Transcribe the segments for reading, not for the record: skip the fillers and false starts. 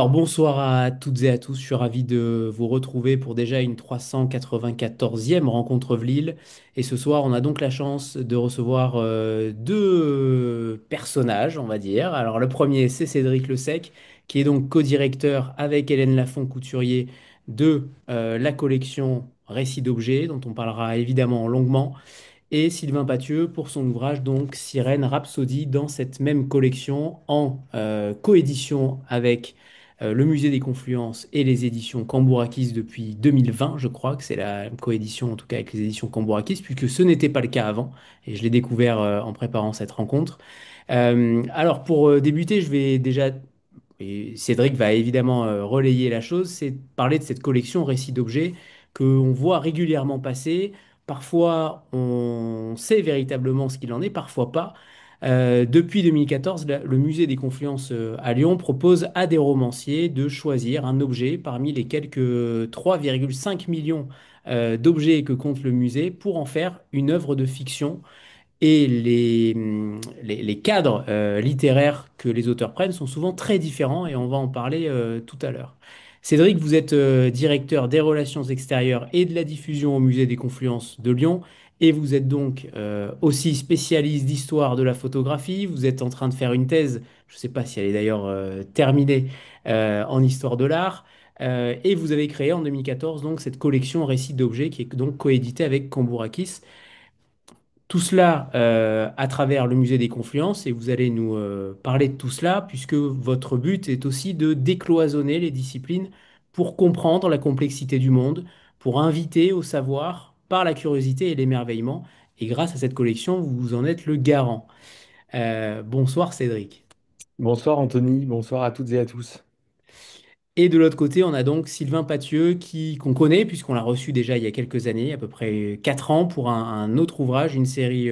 Alors bonsoir à toutes et à tous, je suis ravi de vous retrouver pour déjà une 394e rencontre Vlil. Et ce soir, on a donc la chance de recevoir deux personnages, on va dire. Alors le premier, c'est Cédric Le Sec, qui est donc co-directeur avec Hélène Lafont-Couturier de la collection Récits d'objets, dont on parlera évidemment longuement, et Sylvain Pathieu pour son ouvrage donc Sirène Rhapsody dans cette même collection en coédition avec le Musée des Confluences et les éditions Cambourakis depuis 2020, je crois que c'est la coédition en tout cas avec les éditions Cambourakis, puisque ce n'était pas le cas avant, et je l'ai découvert en préparant cette rencontre. Alors pour débuter, je vais déjà, et Cédric va évidemment relayer la chose, c'est parler de cette collection Récits d'objets qu'on voit régulièrement passer. Parfois, on sait véritablement ce qu'il en est, parfois pas. Depuis 2014, le Musée des Confluences à Lyon propose à des romanciers de choisir un objet parmi les quelques 3,5 millions d'objets que compte le musée pour en faire une œuvre de fiction. Et les cadres littéraires que les auteurs prennent sont souvent très différents et on va en parler tout à l'heure. Cédric, vous êtes directeur des relations extérieures et de la diffusion au Musée des Confluences de Lyon et vous êtes donc aussi spécialiste d'histoire de la photographie. Vous êtes en train de faire une thèse, je ne sais pas si elle est d'ailleurs terminée, en histoire de l'art. Et vous avez créé en 2014 donc cette collection Récits d'objets qui est donc coéditée avec Cambourakis. Tout cela à travers le musée des Confluences et vous allez nous parler de tout cela puisque votre but est aussi de décloisonner les disciplines pour comprendre la complexité du monde, pour inviter au savoir par la curiosité et l'émerveillement. Et grâce à cette collection, vous en êtes le garant. Bonsoir Cédric. Bonsoir Anthony, bonsoir à toutes et à tous. Et de l'autre côté, on a donc Sylvain Pathieu, qu'on connaît, puisqu'on l'a reçu déjà il y a quelques années, à peu près 4 ans, pour un autre ouvrage, une série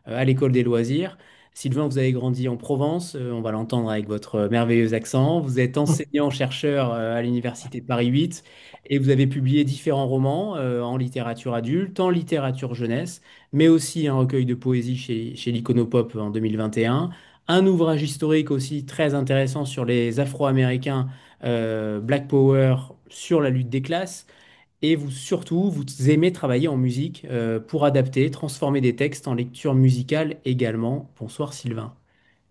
à l'école des loisirs. Sylvain, vous avez grandi en Provence, on va l'entendre avec votre merveilleux accent. Vous êtes enseignant-chercheur à l'Université Paris 8 et vous avez publié différents romans en littérature adulte, en littérature jeunesse, mais aussi un recueil de poésie chez l'Iconopop en 2021. Un ouvrage historique aussi très intéressant sur les Afro-Américains Black Power sur la lutte des classes. Et vous, surtout, vous aimez travailler en musique pour adapter, transformer des textes en lecture musicale également. Bonsoir Sylvain.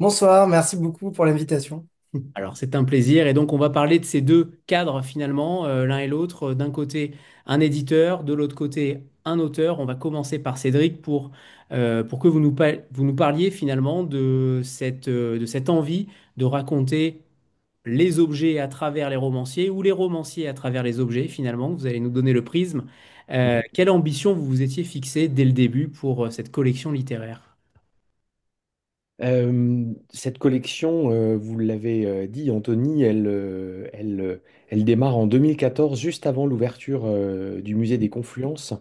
Bonsoir, merci beaucoup pour l'invitation. Alors c'est un plaisir et donc on va parler de ces deux cadres finalement, l'un et l'autre. D'un côté un éditeur, de l'autre côté un auteur. On va commencer par Cédric pour que vous nous parliez finalement de cette envie de raconter les objets à travers les romanciers ou les romanciers à travers les objets, finalement. Vous allez nous donner le prisme. Quelle ambition vous vous étiez fixée dès le début pour cette collection littéraire? Cette collection, vous l'avez dit Anthony, elle démarre en 2014, juste avant l'ouverture du musée des Confluences.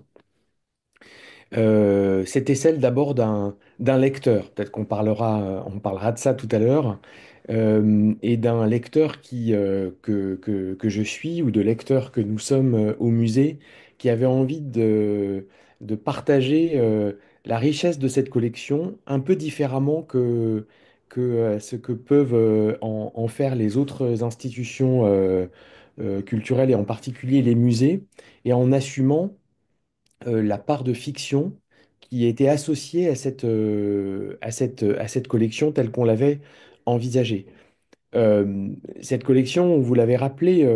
C'était celle d'abord d'un lecteur, peut-être on parlera de ça tout à l'heure, et d'un lecteur que je suis ou de lecteurs que nous sommes au musée, qui avait envie de partager la richesse de cette collection un peu différemment que ce que peuvent en faire les autres institutions culturelles et en particulier les musées, et en assumant la part de fiction qui était associée à cette collection telle qu'on l'avait envisagée. Cette collection, vous l'avez rappelé,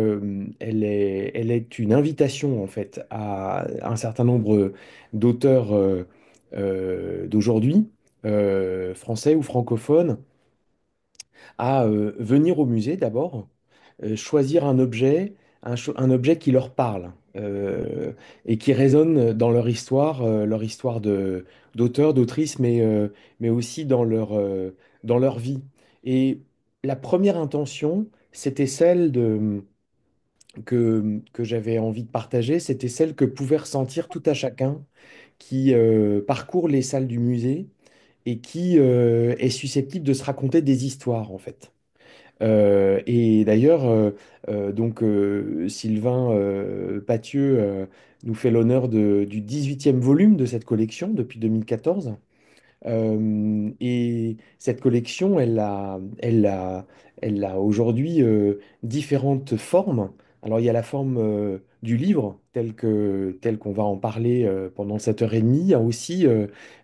elle est une invitation en fait à un certain nombre d'auteurs d'aujourd'hui, français ou francophones, à venir au musée d'abord, choisir un objet, un objet qui leur parle et qui résonne dans leur histoire d'auteur, d'autrice, mais aussi dans leur vie. Et la première intention, c'était celle que j'avais envie de partager, c'était celle que pouvait ressentir tout à chacun qui parcourt les salles du musée et qui est susceptible de se raconter des histoires, en fait. Et d'ailleurs, Sylvain Pathieu nous fait l'honneur du 18e volume de cette collection depuis 2014. Et cette collection, elle a aujourd'hui différentes formes. Alors, il y a la forme du livre, tel qu'on va en parler pendant cette heure et demie. Il y a aussi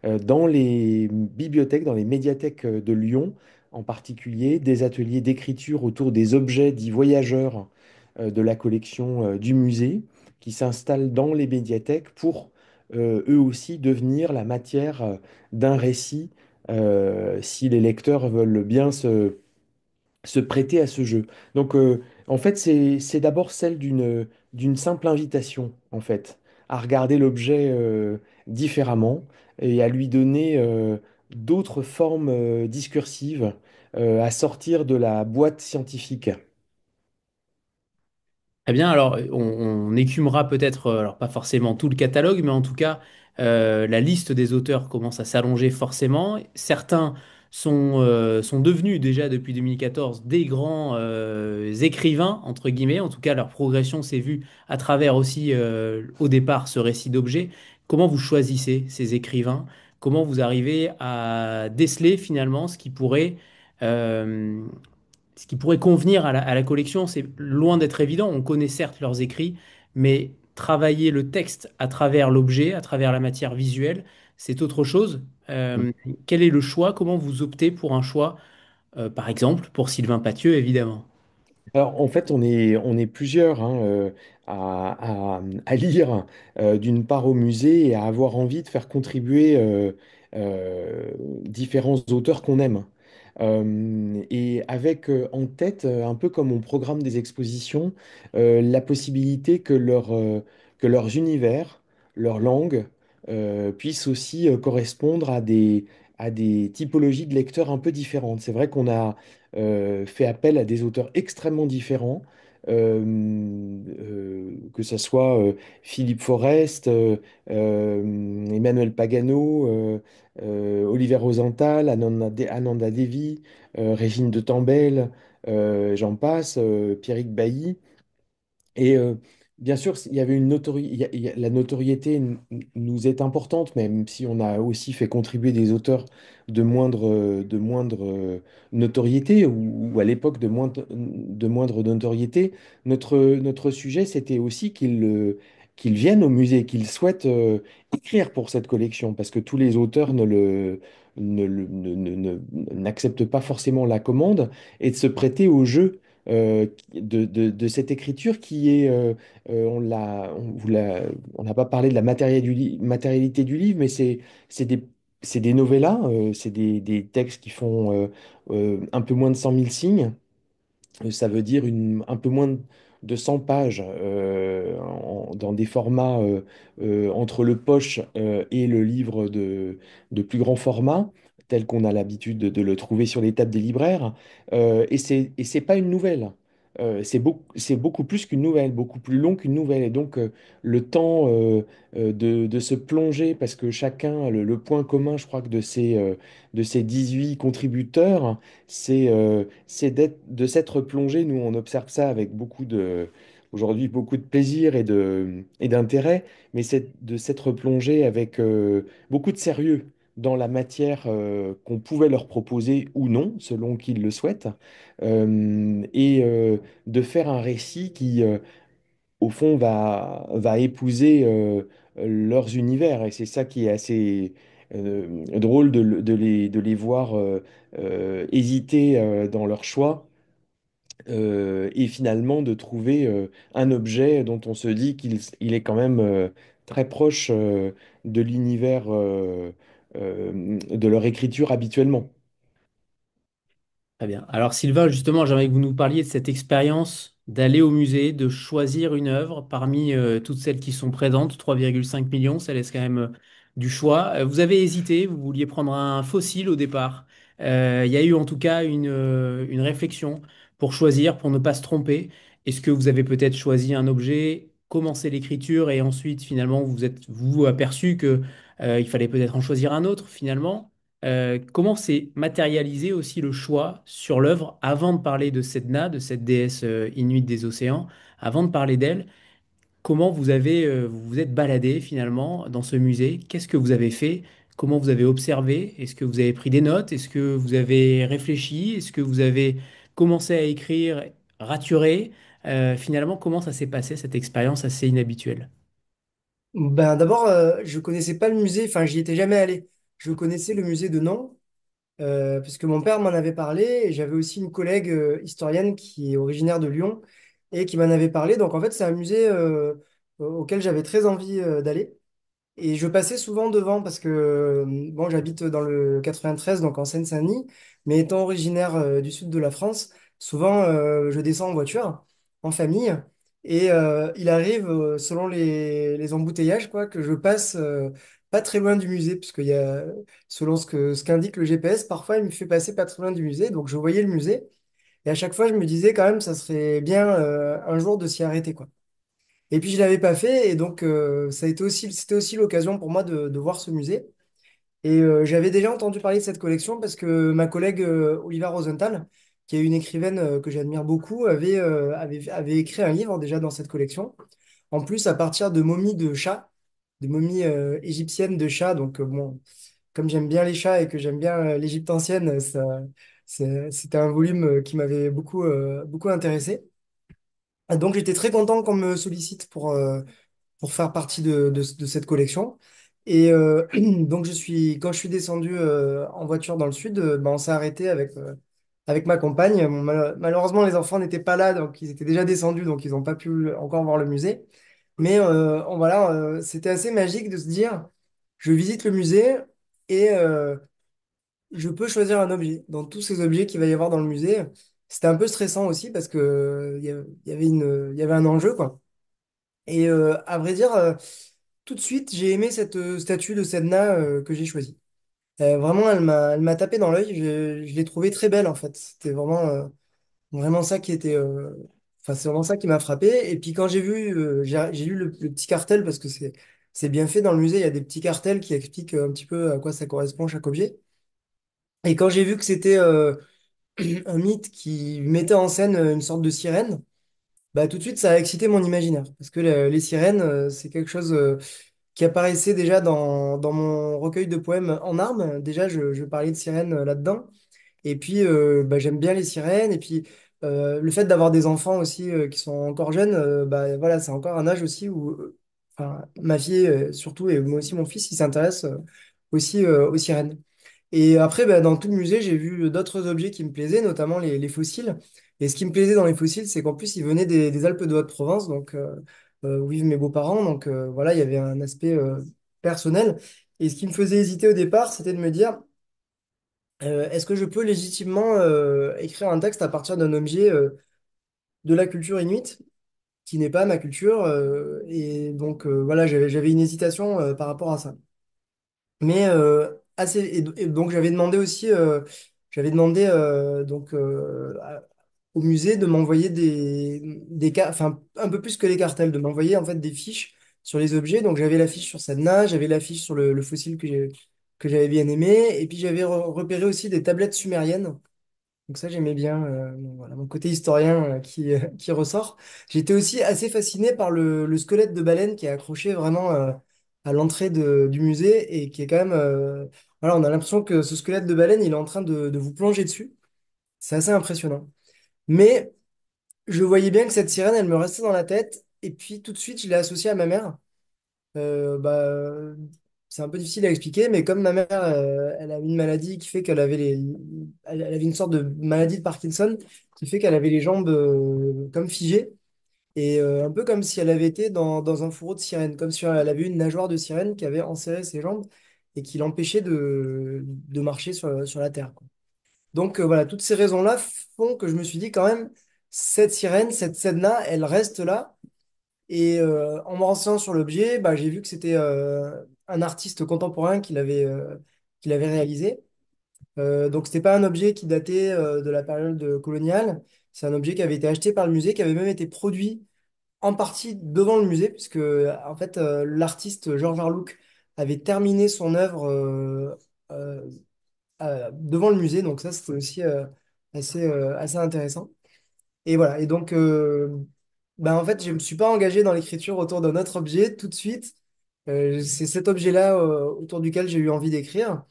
dans les bibliothèques, dans les médiathèques de Lyon, en particulier, des ateliers d'écriture autour des objets dits voyageurs de la collection du musée qui s'installent dans les médiathèques pour eux aussi devenir la matière d'un récit si les lecteurs veulent bien se prêter à ce jeu. Donc, en fait, c'est d'abord celle d'une simple invitation, en fait, à regarder l'objet différemment et à lui donner d'autres formes discursives, à sortir de la boîte scientifique. Eh bien, alors, on écumera peut-être, alors pas forcément tout le catalogue, mais en tout cas, la liste des auteurs commence à s'allonger forcément. Certains sont devenus déjà depuis 2014 des grands écrivains, entre guillemets. En tout cas, leur progression s'est vue à travers aussi, au départ, ce récit d'objets. Comment vous choisissez ces écrivains? Comment vous arrivez à déceler finalement euh, ce qui pourrait convenir à la collection? C'est loin d'être évident. On connaît certes leurs écrits, mais travailler le texte à travers l'objet, à travers la matière visuelle, c'est autre chose. Quel est le choix? Comment vous optez pour un choix, par exemple, pour Sylvain Pathieu, évidemment? Alors, en fait, on est plusieurs hein, à lire d'une part au musée et à avoir envie de faire contribuer différents auteurs qu'on aime. Et avec en tête, un peu comme on programme des expositions, la possibilité que leurs univers, leurs langues puissent aussi correspondre à des typologies de lecteurs un peu différentes. C'est vrai qu'on a fait appel à des auteurs extrêmement différents, que ce soit Philippe Forest, Emmanuel Pagano, Oliver Rosenthal, Ananda Devi, Régine de Tambel, j'en passe, Pierrick Bailly. Et bien sûr, il y avait la notoriété nous est importante, même si on a aussi fait contribuer des auteurs de moindre notoriété ou à l'époque de moindre notoriété. Notre sujet, c'était aussi qu'ils viennent au musée, qu'ils souhaitent écrire pour cette collection, parce que tous les auteurs n'acceptent pas forcément la commande et de se prêter au jeu de cette écriture qui est, on n'a pas parlé de la matérialité du livre, mais c'est c'est des novellas, c'est des textes qui font un peu moins de 100 000 signes. Ça veut dire un peu moins de 100 pages dans des formats entre le poche et le livre de plus grand format, tel qu'on a l'habitude de le trouver sur les tables des libraires. Et c'est pas une nouvelle. C'est beaucoup plus qu'une nouvelle, beaucoup plus long qu'une nouvelle. Et donc, le temps de se plonger, parce que chacun, le point commun, je crois que de ces 18 contributeurs, c'est de s'être plongé. Nous, on observe ça avec aujourd'hui, beaucoup de plaisir et d'intérêt, mais c'est de s'être plongé avec beaucoup de sérieux dans la matière qu'on pouvait leur proposer ou non, selon qu'ils le souhaitent, et de faire un récit qui, au fond, va épouser leurs univers. Et c'est ça qui est assez drôle de les voir hésiter dans leur choix et finalement de trouver un objet dont on se dit il est quand même très proche de l'univers de leur écriture habituellement. Très bien. Alors Sylvain, justement, j'aimerais que vous nous parliez de cette expérience d'aller au musée, de choisir une œuvre parmi toutes celles qui sont présentes, 3,5 millions, ça laisse quand même du choix. Vous avez hésité, vous vouliez prendre un fossile au départ. Il y a eu en tout cas une réflexion pour choisir, pour ne pas se tromper. Est-ce que vous avez peut-être choisi un objet, commencé l'écriture et ensuite finalement vous êtes vous aperçu que il fallait peut-être en choisir un autre finalement? Comment s'est matérialisé aussi le choix sur l'œuvre avant de parler de Sedna, de cette déesse inuite des océans, avant de parler d'elle, comment vous vous vous êtes baladé finalement dans ce musée? Qu'est-ce que vous avez fait? Comment vous avez observé? Est-ce que vous avez pris des notes? Est-ce que vous avez réfléchi? Est-ce que vous avez commencé à écrire, raturé? Finalement, comment ça s'est passé, cette expérience assez inhabituelle? Ben, d'abord, je connaissais pas le musée, enfin, j'y étais jamais allé. Je connaissais le musée de Nantes, parce que mon père m'en avait parlé, et j'avais aussi une collègue historienne qui est originaire de Lyon et qui m'en avait parlé. Donc, en fait, c'est un musée auquel j'avais très envie d'aller. Et je passais souvent devant parce que, bon, j'habite dans le 93, donc en Seine-Saint-Denis, mais étant originaire du sud de la France, souvent je descends en voiture, en famille, et il arrive, selon les embouteillages, quoi, que je passe pas très loin du musée, puisqu'il y a, selon ce qu'indique le GPS, parfois il me fait passer pas très loin du musée, donc je voyais le musée, et à chaque fois je me disais quand même, ça serait bien un jour de s'y arrêter, quoi. Et puis je l'avais pas fait, et donc ça a été aussi, c'était aussi l'occasion pour moi de voir ce musée. Et j'avais déjà entendu parler de cette collection parce que ma collègue Oliva Rosenthal, qui est une écrivaine que j'admire beaucoup, avait écrit un livre déjà dans cette collection. En plus, à partir de momies de chats, de momies égyptiennes de chats. Donc bon, comme j'aime bien les chats et que j'aime bien l'Égypte ancienne, c'était un volume qui m'avait beaucoup intéressé. Et donc j'étais très content qu'on me sollicite pour faire partie de cette collection. Et donc, quand je suis descendu en voiture dans le sud, ben, on s'est arrêté avec ma compagne. Bon, malheureusement, les enfants n'étaient pas là, donc ils étaient déjà descendus, donc ils n'ont pas pu encore voir le musée. Mais voilà, c'était assez magique de se dire, je visite le musée et je peux choisir un objet. Dans tous ces objets qu'il va y avoir dans le musée, c'était un peu stressant aussi parce que il y avait un enjeu, quoi. Et à vrai dire, tout de suite, j'ai aimé cette statue de Sedna que j'ai choisie. Vraiment, elle m'a tapé dans l'œil. Je l'ai trouvée très belle en fait. C'était vraiment ça qui était. Enfin, c'est vraiment ça qui m'a frappé. Et puis quand j'ai vu, j'ai lu le petit cartel parce que c'est bien fait dans le musée. Il y a des petits cartels qui expliquent un petit peu à quoi ça correspond chaque objet. Et quand j'ai vu que c'était un mythe qui mettait en scène une sorte de sirène, bah tout de suite ça a excité mon imaginaire parce que les sirènes, c'est quelque chose qui apparaissait déjà dans mon recueil de poèmes En armes. Déjà, je parlais de sirènes là-dedans. Et puis, bah, j'aime bien les sirènes. Et puis, le fait d'avoir des enfants aussi qui sont encore jeunes, bah, voilà, c'est encore un âge aussi où enfin, ma fille, surtout, et moi aussi mon fils, il s'intéresse aussi aux sirènes. Et après, bah, dans tout le musée, j'ai vu d'autres objets qui me plaisaient, notamment les fossiles. Et ce qui me plaisait dans les fossiles, c'est qu'en plus, ils venaient des Alpes de Haute-Provence, donc où vivent mes beaux-parents. Donc voilà, il y avait un aspect personnel. Et ce qui me faisait hésiter au départ, c'était de me dire, est-ce que je peux légitimement écrire un texte à partir d'un objet de la culture inuite, qui n'est pas ma culture? Et donc voilà, j'avais une hésitation par rapport à ça. Mais et donc j'avais demandé au musée de m'envoyer enfin un peu plus que les cartels, de m'envoyer en fait des fiches sur les objets. Donc j'avais la fiche sur Sedna, j'avais la fiche sur le fossile que j'avais bien aimé, et puis j'avais repéré aussi des tablettes sumériennes. Donc ça, j'aimais bien voilà, mon côté historien qui ressort. J'étais aussi assez fasciné par le squelette de baleine qui est accroché vraiment à l'entrée du musée et qui est quand même... voilà, on a l'impression que ce squelette de baleine, il est en train de vous plonger dessus. C'est assez impressionnant. Mais je voyais bien que cette sirène, elle me restait dans la tête. Et puis tout de suite, je l'ai associée à ma mère. Bah, c'est un peu difficile à expliquer, mais comme ma mère, elle a une maladie qui fait qu'elle avait elle avait une sorte de maladie de Parkinson qui fait qu'elle avait les jambes comme figées et un peu comme si elle avait été dans un fourreau de sirène, comme si elle avait une nageoire de sirène qui avait enserré ses jambes et qui l'empêchait de marcher sur la terre, quoi. Donc voilà, toutes ces raisons-là font que je me suis dit quand même, cette sirène, cette scène-là, elle reste là et en me renseignant sur l'objet, bah, j'ai vu que c'était un artiste contemporain qui l'avait réalisé. Donc, c'était pas un objet qui datait de la période coloniale. C'est un objet qui avait été acheté par le musée, qui avait même été produit en partie devant le musée, puisque en fait, l'artiste Georges Arlouk avait terminé son œuvre euh, devant le musée. Donc, ça, c'était aussi assez intéressant. Et voilà. Et donc, ben, en fait, je ne me suis pas engagé dans l'écriture autour d'un autre objet tout de suite. C'est cet objet-là autour duquel j'ai eu envie d'écrire.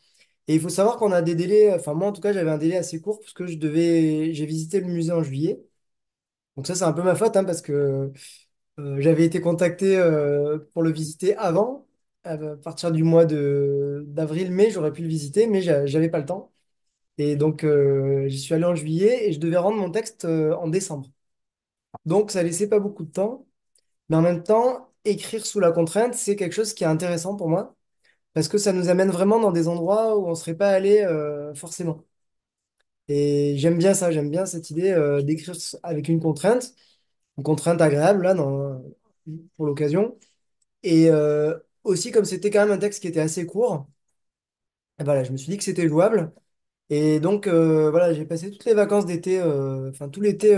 Et il faut savoir qu'on a des délais, enfin moi en tout cas j'avais un délai assez court parce que j'ai visité le musée en juillet. Donc ça c'est un peu ma faute hein, parce que j'avais été contacté pour le visiter avant, à partir du mois d'avril-mai, j'aurais pu le visiter, mais j'avais pas le temps. Et donc j'y suis allé en juillet et je devais rendre mon texte en décembre. Donc ça laissait pas beaucoup de temps, mais en même temps, écrire sous la contrainte, c'est quelque chose qui est intéressant pour moi parce que ça nous amène vraiment dans des endroits où on serait pas allé forcément. Et j'aime bien ça, j'aime bien cette idée d'écrire avec une contrainte agréable là, pour l'occasion. Et aussi, comme c'était quand même un texte qui était assez court, et voilà, je me suis dit que c'était jouable. Et donc, voilà, j'ai passé toutes les vacances d'été, enfin tout l'été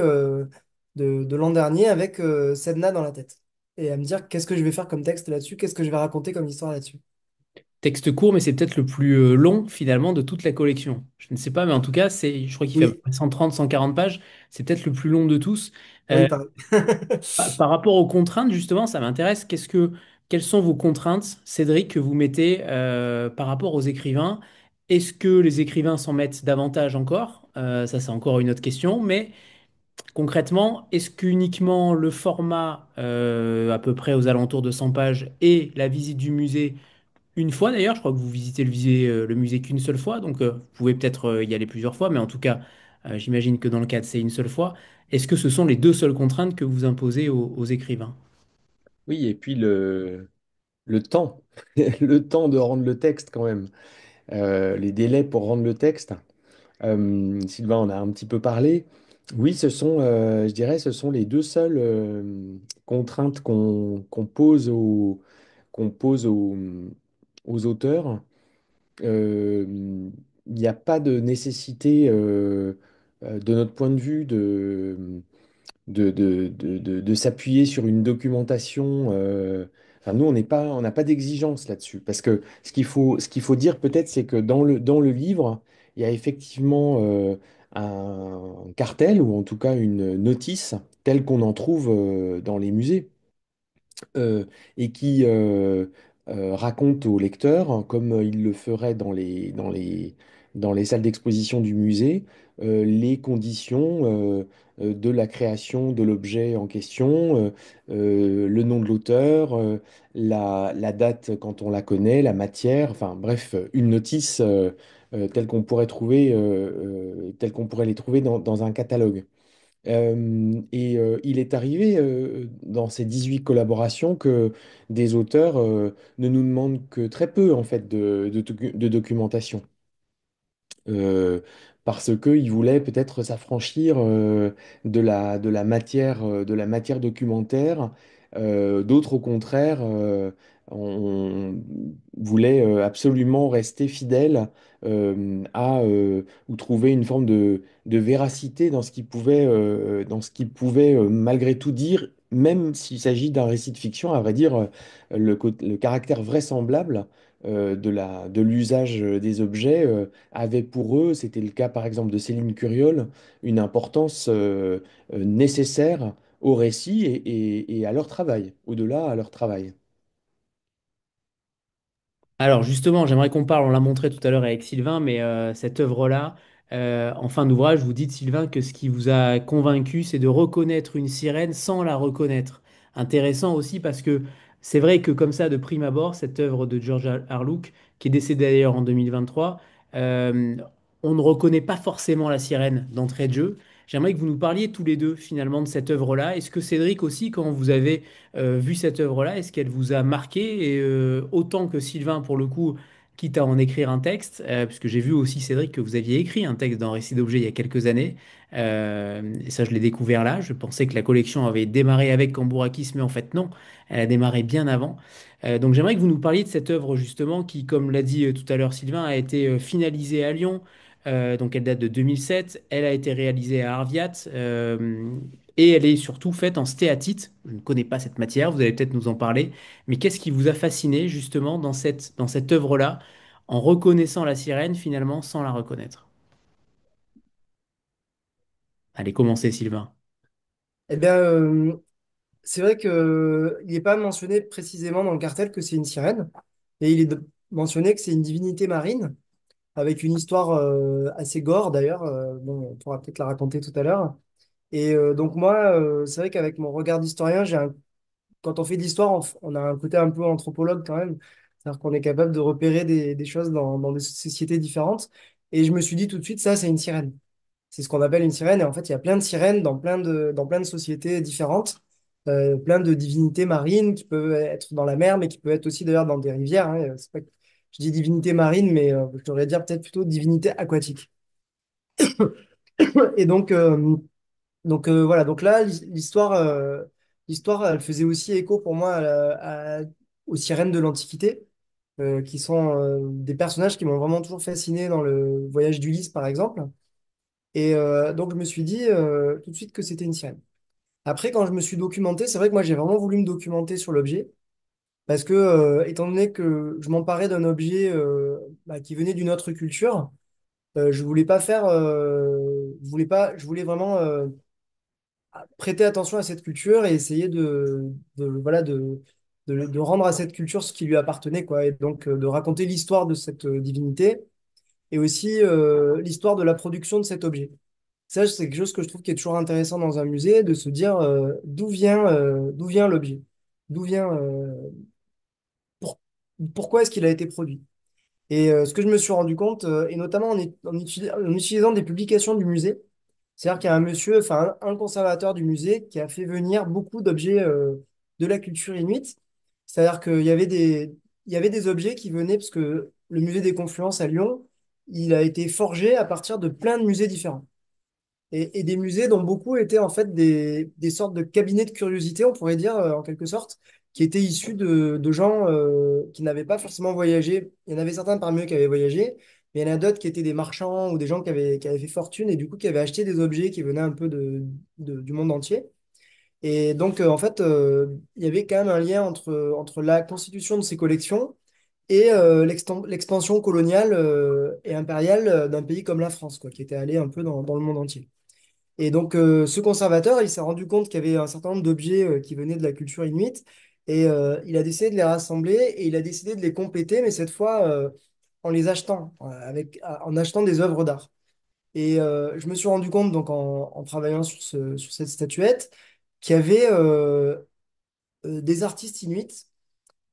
de l'an dernier avec Sedna dans la tête. Et à me dire qu'est-ce que je vais faire comme texte là-dessus, qu'est-ce que je vais raconter comme histoire là-dessus. Texte court, mais c'est peut-être le plus long finalement de toute la collection. Je ne sais pas, mais en tout cas, je crois qu'il fait à peu Oui, près 130, 140 pages. C'est peut-être le plus long de tous. ah oui, Euh, pareil. par rapport aux contraintes, justement, ça m'intéresse. Quelles sont vos contraintes, Cédric, que vous mettez par rapport aux écrivains? Est-ce que les écrivains s'en mettent davantage encore? Ça, c'est encore une autre question. Mais concrètement, est-ce qu'uniquement le format à peu près aux alentours de 100 pages et la visite du musée une fois d'ailleurs, je crois que vous visitez le musée qu'une seule fois, donc vous pouvez peut-être y aller plusieurs fois, mais en tout cas, j'imagine que dans le cadre, c'est une seule fois. Est-ce que ce sont les deux seules contraintes que vous imposez aux écrivains? Oui, et puis le temps, le temps de rendre le texte quand même. Les délais pour rendre le texte. Sylvain en a un petit peu parlé. Oui, je dirais, ce sont les deux seules contraintes qu'on pose aux auteurs. Euh, Il n'y a pas de nécessité, de notre point de vue, de s'appuyer sur une documentation. Enfin, nous, on n'a pas d'exigence là-dessus. Parce que ce qu'il faut dire peut-être, c'est que dans le livre, il y a effectivement un cartel, ou en tout cas une notice, telle qu'on en trouve dans les musées euh, et qui raconte au lecteur, hein, comme il le ferait dans les salles d'exposition du musée, les conditions de la création de l'objet en question, le nom de l'auteur, la date quand on la connaît, la matière, enfin bref, une notice telle qu'on pourrait les trouver dans un catalogue. Il est arrivé dans ces 18 collaborations que des auteurs ne nous demandent que très peu en fait de documentation. Euh, Parce qu'ils voulaient peut-être s'affranchir de la matière documentaire. D'autres, au contraire, on voulait absolument rester fidèles ou trouver une forme de véracité dans ce qu'ils pouvaient malgré tout dire, même s'il s'agit d'un récit de fiction. À vrai dire, le caractère vraisemblable de l'usage des objets avait pour eux, c'était le cas par exemple de Céline Curiol, une importance nécessaire au récit et à leur travail, au-delà à leur travail. Alors justement, j'aimerais qu'on parle, on l'a montré tout à l'heure avec Sylvain, mais cette œuvre-là, en fin d'ouvrage, vous dites, Sylvain, que ce qui vous a convaincu, c'est de reconnaître une sirène sans la reconnaître. Intéressant aussi parce que c'est vrai que comme ça, de prime abord, cette œuvre de George Harlook, qui est décédé d'ailleurs en 2023, euh, on ne reconnaît pas forcément la sirène d'entrée de jeu. J'aimerais que vous nous parliez tous les deux finalement de cette œuvre-là. Est-ce que Cédric aussi, quand vous avez vu cette œuvre-là, est-ce qu'elle vous a marqué et, autant que Sylvain pour le coup, quitte à en écrire un texte, puisque j'ai vu aussi Cédric que vous aviez écrit un texte dans Récit d'objet il y a quelques années, et ça je l'ai découvert là. Je pensais que la collection avait démarré avec Cambourakis, mais en fait non, elle a démarré bien avant. Donc j'aimerais que vous nous parliez de cette œuvre justement qui, comme l'a dit tout à l'heure Sylvain, a été finalisée à Lyon. Donc elle date de 2007, elle a été réalisée à Arviat, et elle est surtout faite en stéatite. Je ne connais pas cette matière, vous allez peut-être nous en parler. Mais qu'est-ce qui vous a fasciné justement dans cette œuvre-là, en reconnaissant la sirène finalement sans la reconnaître? Allez, commencez Sylvain. Eh bien, c'est vrai que il n'est pas mentionné précisément dans le cartel que c'est une sirène, et il est mentionné que c'est une divinité marine, avec une histoire assez gore d'ailleurs. Bon, on pourra peut-être la raconter tout à l'heure. Et donc moi, c'est vrai qu'avec mon regard d'historien, quand on fait de l'histoire, on a un côté un peu anthropologue quand même. C'est-à-dire qu'on est capable de repérer des choses dans des sociétés différentes. Et je me suis dit tout de suite, ça, c'est une sirène. C'est ce qu'on appelle une sirène. Et en fait, il y a plein de sirènes dans plein de sociétés différentes, plein de divinités marines qui peuvent être dans la mer, mais qui peuvent être aussi d'ailleurs dans des rivières, hein. C'est pas que je dis divinité marine, mais je devrais dire peut-être plutôt divinité aquatique. Et voilà, donc là, l'histoire, elle faisait aussi écho pour moi aux sirènes de l'Antiquité, qui sont des personnages qui m'ont vraiment toujours fasciné dans le voyage d'Ulysse, par exemple. Et donc, je me suis dit tout de suite que c'était une sirène. Après, quand je me suis documenté, c'est vrai que moi, j'ai vraiment voulu me documenter sur l'objet, parce que, étant donné que je m'emparais d'un objet qui venait d'une autre culture, je voulais pas faire, je voulais vraiment prêter attention à cette culture et essayer voilà, de rendre à cette culture ce qui lui appartenait, quoi. Et donc, de raconter l'histoire de cette divinité et aussi l'histoire de la production de cet objet. Ça, c'est quelque chose que je trouve qui est toujours intéressant dans un musée, de se dire d'où vient l'objet, d'où vient, pour- pourquoi est-ce qu'il a été produit. Et ce que je me suis rendu compte, et notamment en utilisant des publications du musée, c'est-à-dire qu'il y a un monsieur, enfin un conservateur du musée qui a fait venir beaucoup d'objets de la culture inuite. C'est-à-dire il y avait des objets qui venaient, parce que le musée des Confluences à Lyon, il a été forgé à partir de plein de musées différents et des musées dont beaucoup étaient en fait des sortes de cabinets de curiosité, on pourrait dire en quelque sorte, qui étaient issus de gens qui n'avaient pas forcément voyagé. Il y en avait certains parmi eux qui avaient voyagé, mais il y en a d'autres qui étaient des marchands ou des gens qui avaient fait fortune et du coup qui avaient acheté des objets qui venaient un peu du monde entier. Et donc en fait, il y avait quand même un lien entre la constitution de ces collections et l'expansion coloniale et impériale d'un pays comme la France, quoi, qui était allé un peu dans le monde entier. Et donc, ce conservateur, il s'est rendu compte qu'il y avait un certain nombre d'objets qui venaient de la culture inuite et il a décidé de les rassembler et il a décidé de les compléter, mais cette fois en les achetant, en achetant des œuvres d'art. Et je me suis rendu compte, donc, en travaillant sur cette statuette, qu'il y avait des artistes inuits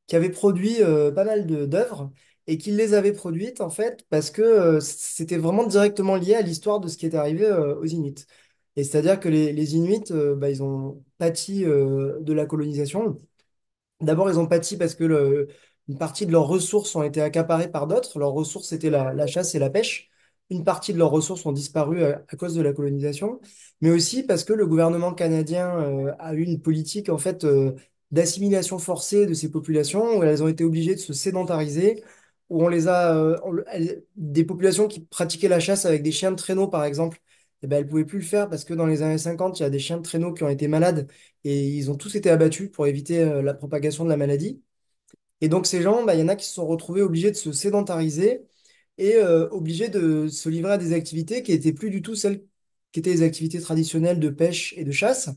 qui avait produit pas mal d'œuvres et qui les avait produites en fait parce que c'était vraiment directement lié à l'histoire de ce qui est arrivé aux Inuits. Et c'est-à-dire que les Inuits, ils ont pâti de la colonisation. D'abord, ils ont pâti parce que une partie de leurs ressources ont été accaparées par d'autres. Leurs ressources, c'était la chasse et la pêche. Une partie de leurs ressources ont disparu à cause de la colonisation, mais aussi parce que le gouvernement canadien a eu une politique en fait d'assimilation forcée de ces populations où elles ont été obligées de se sédentariser, où on les a des populations qui pratiquaient la chasse avec des chiens de traîneau par exemple. Eh ben, elles ne pouvaient plus le faire parce que dans les années 50, il y a des chiens de traîneau qui ont été malades et ils ont tous été abattus pour éviter la propagation de la maladie. Et donc ces gens, il y en a qui se sont retrouvés obligés de se sédentariser et obligés de se livrer à des activités qui n'étaient plus du tout celles qui étaient les activités traditionnelles de pêche et de chasse.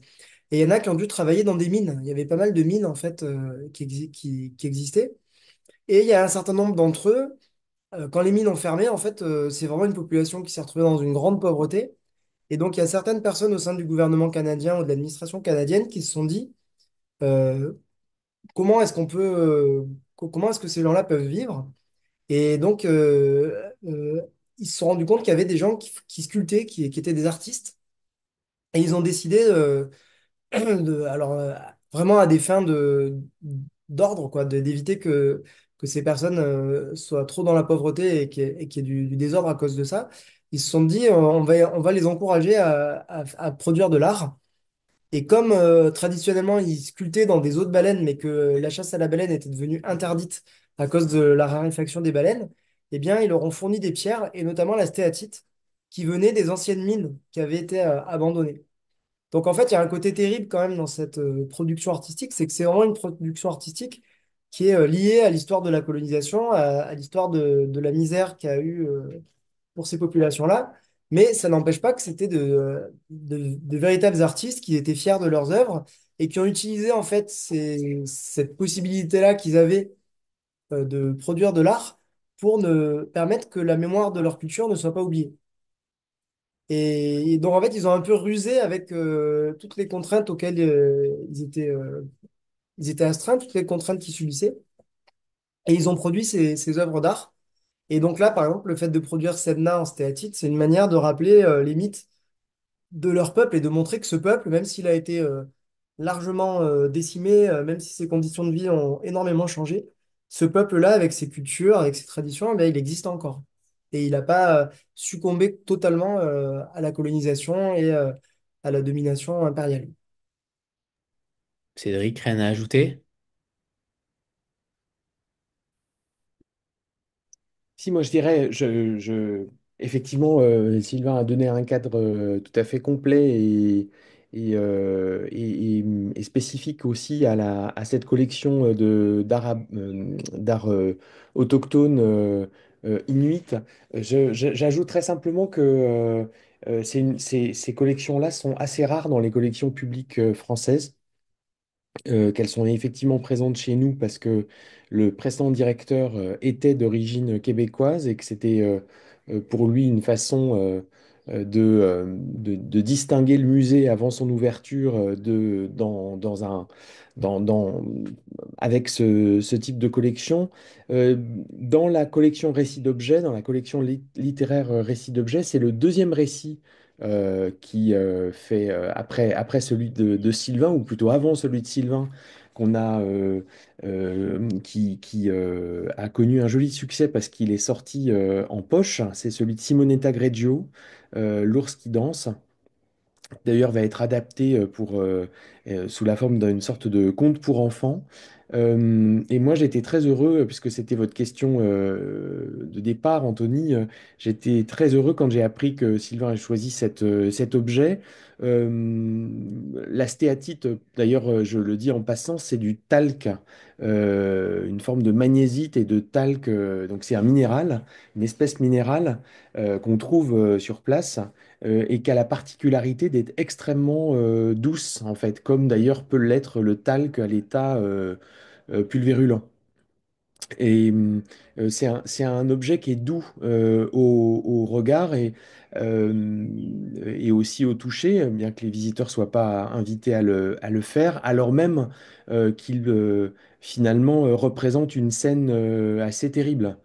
Et il y en a qui ont dû travailler dans des mines. Il y avait pas mal de mines en fait qui existaient. Et il y a un certain nombre d'entre eux, quand les mines ont fermé, en fait, c'est vraiment une population qui s'est retrouvée dans une grande pauvreté. Et donc il y a certaines personnes au sein du gouvernement canadien ou de l'administration canadienne qui se sont dit, euh, comment est-ce qu'on peut, comment est-ce que ces gens-là peuvent vivre? Et donc, ils se sont rendus compte qu'il y avait des gens qui sculptaient, qui étaient des artistes, et ils ont décidé, alors vraiment à des fins d'ordre, quoi, d'éviter que ces personnes soient trop dans la pauvreté et qu'il y ait du désordre à cause de ça. Ils se sont dit, on va les encourager à produire de l'art. Et comme traditionnellement, ils sculptaient dans des os de baleines, mais que la chasse à la baleine était devenue interdite à cause de la raréfaction des baleines, eh bien, ils leur ont fourni des pierres, et notamment la stéatite, qui venait des anciennes mines qui avaient été abandonnées. Donc en fait, il y a un côté terrible quand même dans cette production artistique, c'est que c'est vraiment une production artistique qui est liée à l'histoire de la colonisation, à l'histoire de la misère qu'il y a eu pour ces populations-là. Mais ça n'empêche pas que c'était de véritables artistes qui étaient fiers de leurs œuvres et qui ont utilisé en fait cette possibilité-là qu'ils avaient de produire de l'art pour ne permettre que la mémoire de leur culture ne soit pas oubliée. Et donc en fait, ils ont un peu rusé avec toutes les contraintes auxquelles ils étaient astreints, toutes les contraintes qu'ils subissaient, et ils ont produit ces œuvres d'art. Et donc là, par exemple, le fait de produire Sedna en stéatite, c'est une manière de rappeler les mythes de leur peuple et de montrer que ce peuple, même s'il a été largement décimé, même si ses conditions de vie ont énormément changé, ce peuple-là, avec ses cultures, avec ses traditions, eh bien, il existe encore. Et il n'a pas succombé totalement à la colonisation et à la domination impériale. Cédric, rien à ajouter? Si, moi je dirais, effectivement, Sylvain a donné un cadre tout à fait complet et spécifique aussi à cette collection d'art autochtone inuit. J'ajouterais simplement que ces collections-là sont assez rares dans les collections publiques françaises, qu'elles sont effectivement présentes chez nous parce que le précédent directeur était d'origine québécoise et que c'était pour lui une façon de distinguer le musée avant son ouverture dans, dans- avec ce type de collection. Euh, Dans la collection récits d'objets, dans la collection littéraire récits d'objets, c'est le deuxième récit qui fait après celui de Sylvain, ou plutôt avant celui de Sylvain, qui a connu un joli succès parce qu'il est sorti en poche. C'est celui de Simonetta Greggio, L'ours qui danse. D'ailleurs, va être adapté sous la forme d'une sorte de conte pour enfants. Et moi, j'étais très heureux, puisque c'était votre question de départ, Anthony. J'étais très heureux quand j'ai appris que Sylvain a choisi cet objet. La stéatite, d'ailleurs, je le dis en passant, c'est du talc, une forme de magnésite et de talc. Donc, c'est un minéral, une espèce minérale qu'on trouve sur place et qui a la particularité d'être extrêmement douce, en fait, comme d'ailleurs peut l'être le talc à l'état pulvérulent. Et c'est un objet qui est doux au regard et aussi au toucher, bien que les visiteurs soient pas invités à le faire, alors même qu'il finalement représente une scène assez terrible.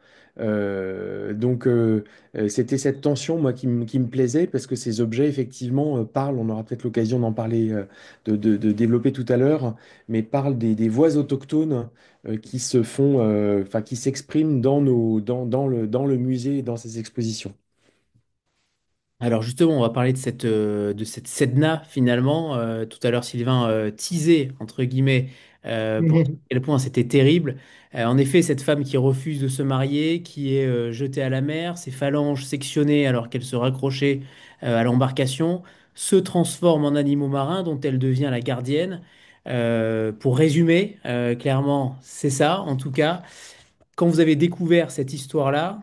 C'était cette tension, moi, qui me plaisait, parce que ces objets, effectivement, parlent, on aura peut-être l'occasion d'en parler, de développer tout à l'heure, mais parlent des voix autochtones qui se font, enfin, qui s'expriment dans le musée et dans ces expositions. Alors justement, on va parler de cette Sedna finalement. Tout à l'heure, Sylvain teasait, entre guillemets, pour dire à quel point c'était terrible. En effet, cette femme qui refuse de se marier, qui est jetée à la mer, ses phalanges sectionnées alors qu'elle se raccrochait à l'embarcation, se transforme en animaux marins dont elle devient la gardienne. Pour résumer, clairement, c'est ça en tout cas. Quand vous avez découvert cette histoire-là,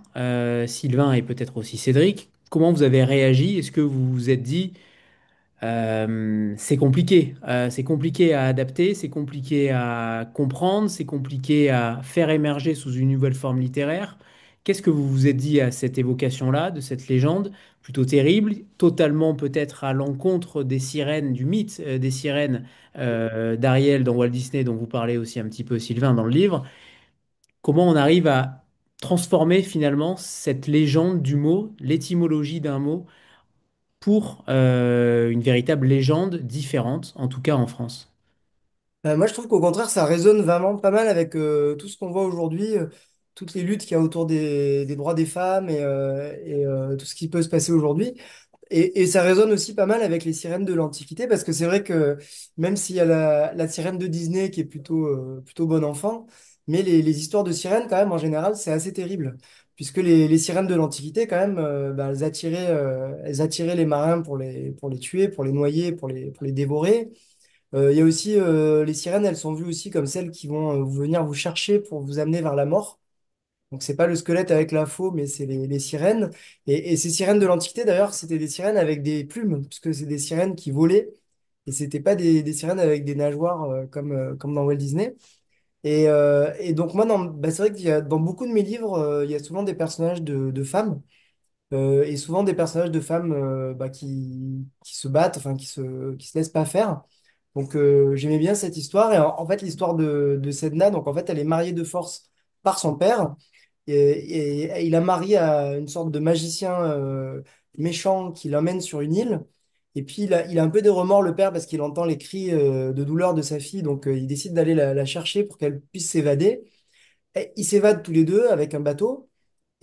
Sylvain et peut-être aussi Cédric, comment vous avez réagi? Est-ce que vous vous êtes dit, c'est compliqué à adapter, c'est compliqué à comprendre, c'est compliqué à faire émerger sous une nouvelle forme littéraire? Qu'est-ce que vous vous êtes dit à cette évocation-là, de cette légende, plutôt terrible, totalement peut-être à l'encontre des sirènes, du mythe des sirènes d'Ariel dans Walt Disney, dont vous parlez aussi un petit peu, Sylvain, dans le livre? Comment on arrive à transformer finalement cette légende du mot, l'étymologie d'un mot, pour une véritable légende différente, en tout cas en France. Moi, je trouve qu'au contraire, ça résonne vraiment pas mal avec tout ce qu'on voit aujourd'hui, toutes les luttes qu'il y a autour des droits des femmes et tout ce qui peut se passer aujourd'hui. Et ça résonne aussi pas mal avec les sirènes de l'Antiquité, parce que c'est vrai que même s'il y a la sirène de Disney qui est plutôt bon enfant, mais les histoires de sirènes, quand même, en général, c'est assez terrible. Puisque les sirènes de l'Antiquité, quand même, bah, elles attiraient les marins pour les tuer, pour les noyer, pour les dévorer. Il y a aussi les sirènes, elles sont vues aussi comme celles qui vont venir vous chercher pour vous amener vers la mort. Donc c'est pas le squelette avec la faux, mais c'est les sirènes. Et ces sirènes de l'Antiquité, d'ailleurs, c'était des sirènes avec des plumes, puisque c'est des sirènes qui volaient Et c'était pas des sirènes avec des nageoires comme dans Walt Disney. Et donc moi, bah, c'est vrai qu'il y a, dans beaucoup de mes livres, il y a souvent des personnages de femmes. Et souvent des personnages de femmes bah, qui se battent, enfin qui se laissent pas faire. Donc j'aimais bien cette histoire. Et en fait, l'histoire de Sedna, donc en fait, elle est mariée de force par son père. Et il a marié à une sorte de magicien méchant qui l'emmène sur une île. Et puis il a un peu des remords, le père, parce qu'il entend les cris de douleur de sa fille. Donc il décide d'aller la chercher pour qu'elle puisse s'évader. Et ils s'évadent tous les deux avec un bateau.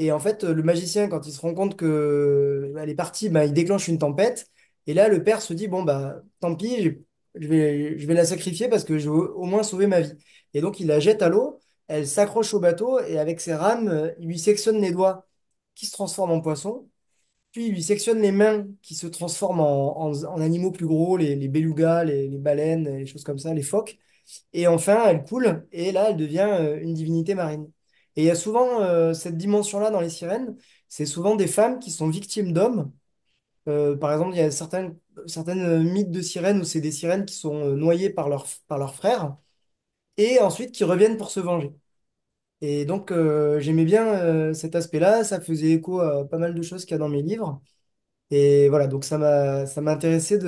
Et en fait, le magicien, quand il se rend compte que elle est partie, bah, il déclenche une tempête. Et là, le père se dit, bon, bah, tant pis, je vais la sacrifier parce que je veux au moins sauver ma vie. Et donc, il la jette à l'eau, elle s'accroche au bateau et avec ses rames, il lui sectionne les doigts qui se transforment en poissons. Puis, il lui sectionne les mains qui se transforment en animaux plus gros, les belugas, les baleines, les choses comme ça, les phoques. Et enfin, elle coule et là, elle devient une divinité marine. Et il y a souvent cette dimension-là dans les sirènes. C'est souvent des femmes qui sont victimes d'hommes. Par exemple, il y a certaines mythes de sirènes où c'est des sirènes qui sont noyées par leurs frères et ensuite qui reviennent pour se venger. Et donc, j'aimais bien cet aspect-là. Ça faisait écho à pas mal de choses qu'il y a dans mes livres. Et voilà, donc ça m'a intéressé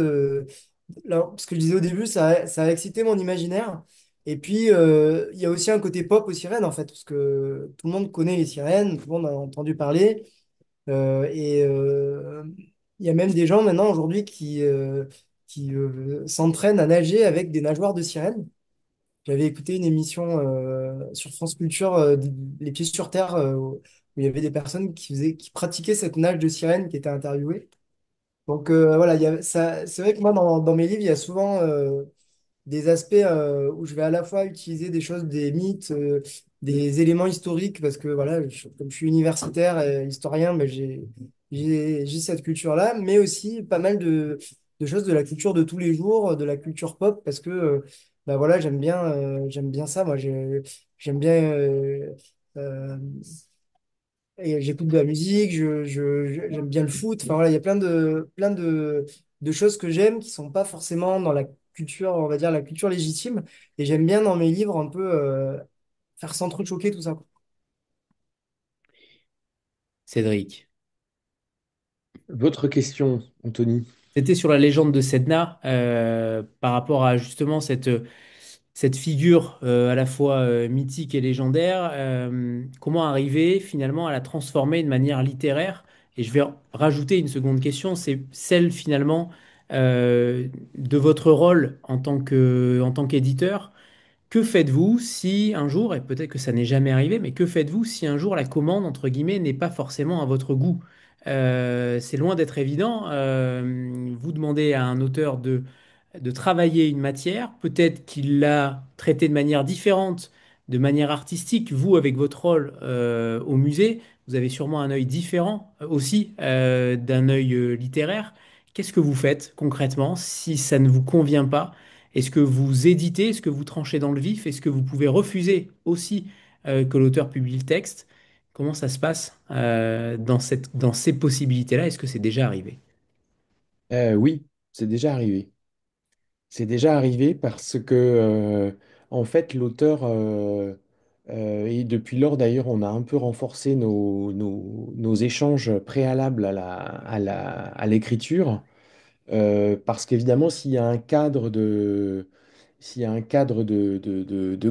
alors, ce que je disais au début, ça a excité mon imaginaire. Et puis, il y a aussi un côté pop aux sirènes, en fait, parce que tout le monde connaît les sirènes, tout le monde en a entendu parler. Et il y a même des gens maintenant, aujourd'hui, qui s'entraînent à nager avec des nageoires de sirène. J'avais écouté une émission sur France Culture, Les Pieds sur Terre, où il y avait des personnes qui pratiquaient cette nage de sirène qui étaient interviewées. Donc voilà, c'est vrai que moi, dans mes livres, il y a souvent des aspects où je vais à la fois utiliser des choses, des mythes, des éléments historiques, parce que voilà, comme je suis universitaire et historien, ben, j'ai cette culture-là, mais aussi pas mal de choses de la culture de tous les jours, de la culture pop, parce que ben voilà, j'aime bien ça. Moi, j'aime bien. Euh, et j'écoute de la musique, j'aime bien le foot. Enfin voilà, il y a plein de choses que j'aime qui sont pas forcément dans la culture, on va dire, la culture légitime. Et j'aime bien dans mes livres un peu faire s'entrechoquer tout ça, quoi. Cédric. Votre question, Anthony. C'était sur la légende de Sedna, par rapport à justement cette figure à la fois mythique et légendaire. Comment arriver finalement à la transformer de manière littéraire? Et je vais rajouter une seconde question, c'est celle finalement de votre rôle en tant qu'éditeur. Que faites-vous si un jour, et peut-être que ça n'est jamais arrivé, mais que faites-vous si un jour la commande, entre guillemets, n'est pas forcément à votre goût? C'est loin d'être évident. Vous demandez à un auteur de travailler une matière, peut-être qu'il l'a traitée de manière différente, de manière artistique. Vous, avec votre rôle au musée, vous avez sûrement un œil différent aussi d'un œil littéraire. Qu'est-ce que vous faites concrètement si ça ne vous convient pas? Est-ce que vous éditez? Est-ce que vous tranchez dans le vif? Est-ce que vous pouvez refuser aussi que l'auteur publie le texte? Comment ça se passe dans ces possibilités-là? Est-ce que c'est déjà arrivé? Oui, c'est déjà arrivé. C'est déjà arrivé parce que, en fait, l'auteur, et depuis lors d'ailleurs, on a un peu renforcé nos échanges préalables à l'écriture, parce qu'évidemment, s'il y a un cadre de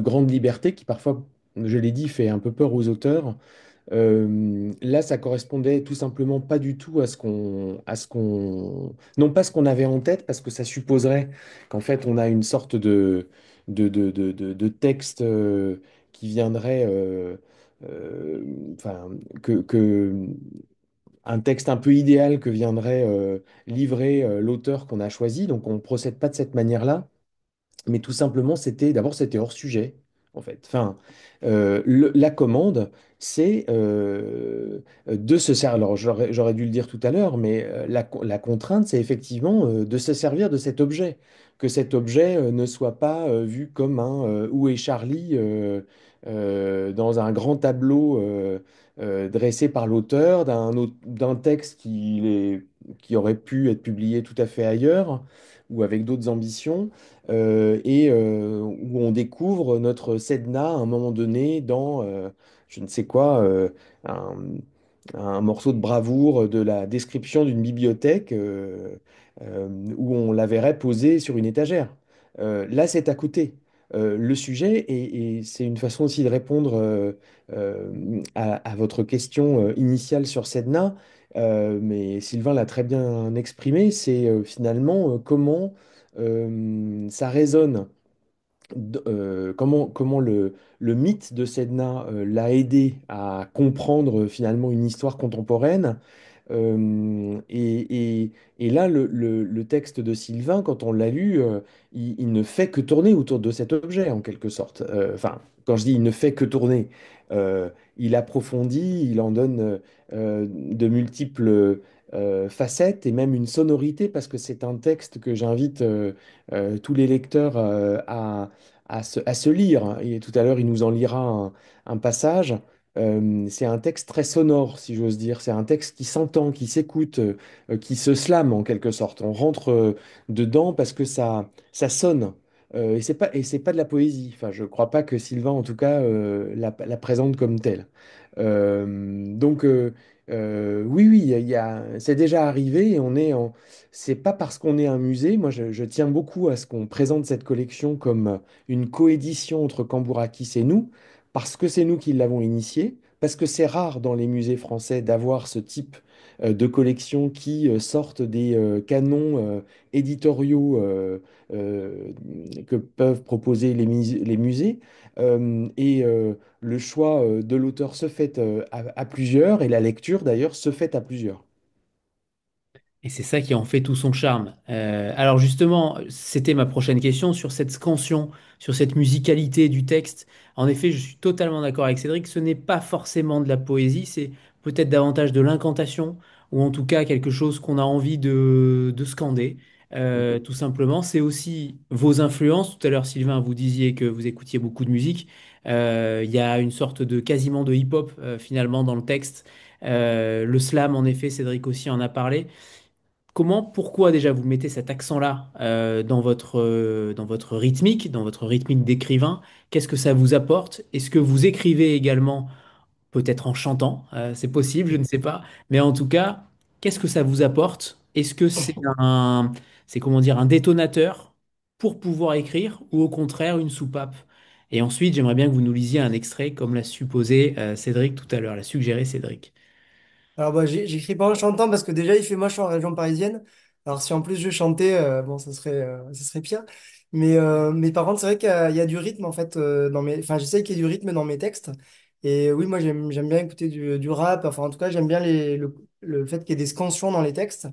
grande liberté qui parfois, je l'ai dit, fait un peu peur aux auteurs. Là, ça correspondait tout simplement pas du tout non pas ce qu'on avait en tête, parce que ça supposerait qu'en fait on a une sorte de texte qui viendrait, euh, enfin, un texte un peu idéal que viendrait livrer l'auteur qu'on a choisi. Donc on procède pas de cette manière-là, mais tout simplement, c'était hors sujet, en fait. Enfin, la commande, c'est de se servir. Alors, j'aurais dû le dire tout à l'heure, mais la contrainte, c'est effectivement de se servir de cet objet. Que cet objet ne soit pas vu comme un Où est Charlie dans un grand tableau dressé par l'auteur d'un texte qui aurait pu être publié tout à fait ailleurs, ou avec d'autres ambitions, où on découvre notre Sedna à un moment donné dans, je ne sais quoi, un, un morceau de bravoure de la description d'une bibliothèque où on la verrait posée sur une étagère. Là, c'est à côté. Le sujet, et c'est une façon aussi de répondre à votre question initiale sur Sedna, mais Sylvain l'a très bien exprimé, c'est finalement comment ça résonne comment le mythe de Sedna l'a aidé à comprendre finalement une histoire contemporaine. Euh, et, et- et là, le texte de Sylvain, quand on l'a lu, il ne fait que tourner autour de cet objet, en quelque sorte. Enfin, quand je dis il ne fait que tourner, euh, il approfondit, il en donne de multiples facettes et même une sonorité, parce que c'est un texte que j'invite tous les lecteurs à se lire. Et tout à l'heure, il nous en lira un passage. C'est un texte très sonore, si j'ose dire. C'est un texte qui s'entend, qui s'écoute, qui se slame en quelque sorte. On rentre dedans parce que ça sonne. Et c'est pas de la poésie. Enfin, je crois pas que Sylvain, en tout cas, la présente comme telle. Donc, oui, oui, c'est déjà arrivé et on est en. C'est pas parce qu'on est un musée. Moi, je tiens beaucoup à ce qu'on présente cette collection comme une coédition entre Cambourakis et nous, parce que c'est nous qui l'avons initié, parce que c'est rare dans les musées français d'avoir ce type de collection qui sortent des canons éditoriaux que peuvent proposer les musées. Le choix de l'auteur se fait à plusieurs, et la lecture d'ailleurs se fait à plusieurs. Et c'est ça qui en fait tout son charme. Alors justement, c'était ma prochaine question sur cette scansion, sur cette musicalité du texte. En effet, je suis totalement d'accord avec Cédric, ce n'est pas forcément de la poésie, c'est peut-être davantage de l'incantation, ou en tout cas quelque chose qu'on a envie de scander. Tout simplement, c'est aussi vos influences. Tout à l'heure, Sylvain, vous disiez que vous écoutiez beaucoup de musique. Il y a une sorte de quasiment de hip-hop finalement dans le texte. Le slam, en effet, Cédric aussi en a parlé. Comment, pourquoi déjà vous mettez cet accent-là dans votre rythmique, dans votre rythmique d'écrivain? Qu'est-ce que ça vous apporte? Est-ce que vous écrivez également, peut-être en chantant? C'est possible, je ne sais pas. Mais en tout cas, qu'est-ce que ça vous apporte? Est-ce que c'est comment dire, un détonateur pour pouvoir écrire ou au contraire une soupape? Et ensuite, j'aimerais bien que vous nous lisiez un extrait comme l'a supposé Cédric tout à l'heure, l'a suggéré Cédric. Alors bah, j'écris pas en chantant parce que déjà il fait moche en région parisienne. Alors si en plus je chantais, bon ça serait pire. Mais par contre c'est vrai qu'il y a du rythme en fait dans mes. Enfin j'essaye qu'il y ait du rythme dans mes textes. Et oui moi j'aime bien écouter du rap. Enfin en tout cas j'aime bien le fait qu'il y ait des scansions dans les textes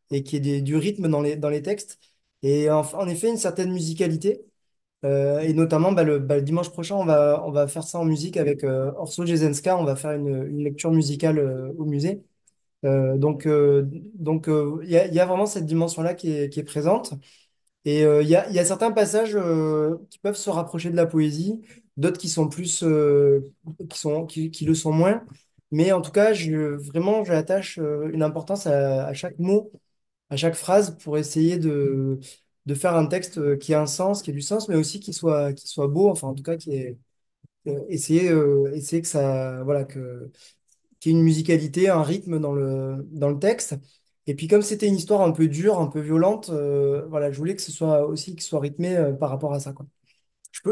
et qu'il y ait du rythme dans les textes. Et en effet une certaine musicalité. Et notamment le dimanche prochain on va faire ça en musique avec Orso Jesenska. On va faire une lecture musicale au musée. Il y a vraiment cette dimension-là qui est présente. Et il y a certains passages qui peuvent se rapprocher de la poésie, d'autres qui sont plus, qui le sont moins. Mais en tout cas, vraiment, j'attache une importance à chaque mot, à chaque phrase pour essayer de faire un texte qui a un sens, qui ait du sens, mais aussi qui soit beau, enfin, en tout cas, essayer que ça, voilà, qu'il y ait une musicalité, un rythme dans le texte. Et puis comme c'était une histoire un peu dure, un peu violente, voilà, je voulais que ce soit aussi que ce soit rythmé par rapport à ça, quoi.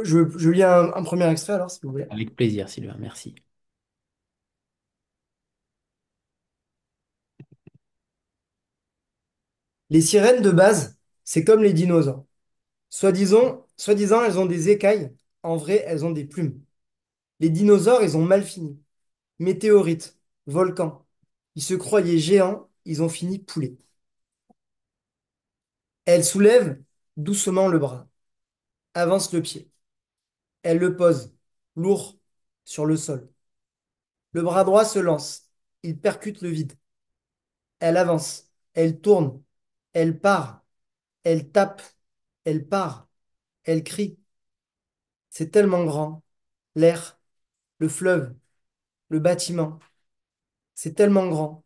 Je lis un premier extrait alors, si vous voulez. Avec plaisir, Sylvain, merci. Les sirènes de base, c'est comme les dinosaures. Soi-disant, elles ont des écailles. En vrai, elles ont des plumes. Les dinosaures, ils ont mal fini. Météorites, volcans. Ils se croyaient géants, ils ont fini poulets. Elle soulève doucement le bras, avance le pied. Elle le pose, lourd, sur le sol. Le bras droit se lance. Il percute le vide. Elle avance. Elle tourne. Elle part. Elle tape. Elle part. Elle crie. C'est tellement grand. L'air, le fleuve, le bâtiment. C'est tellement grand.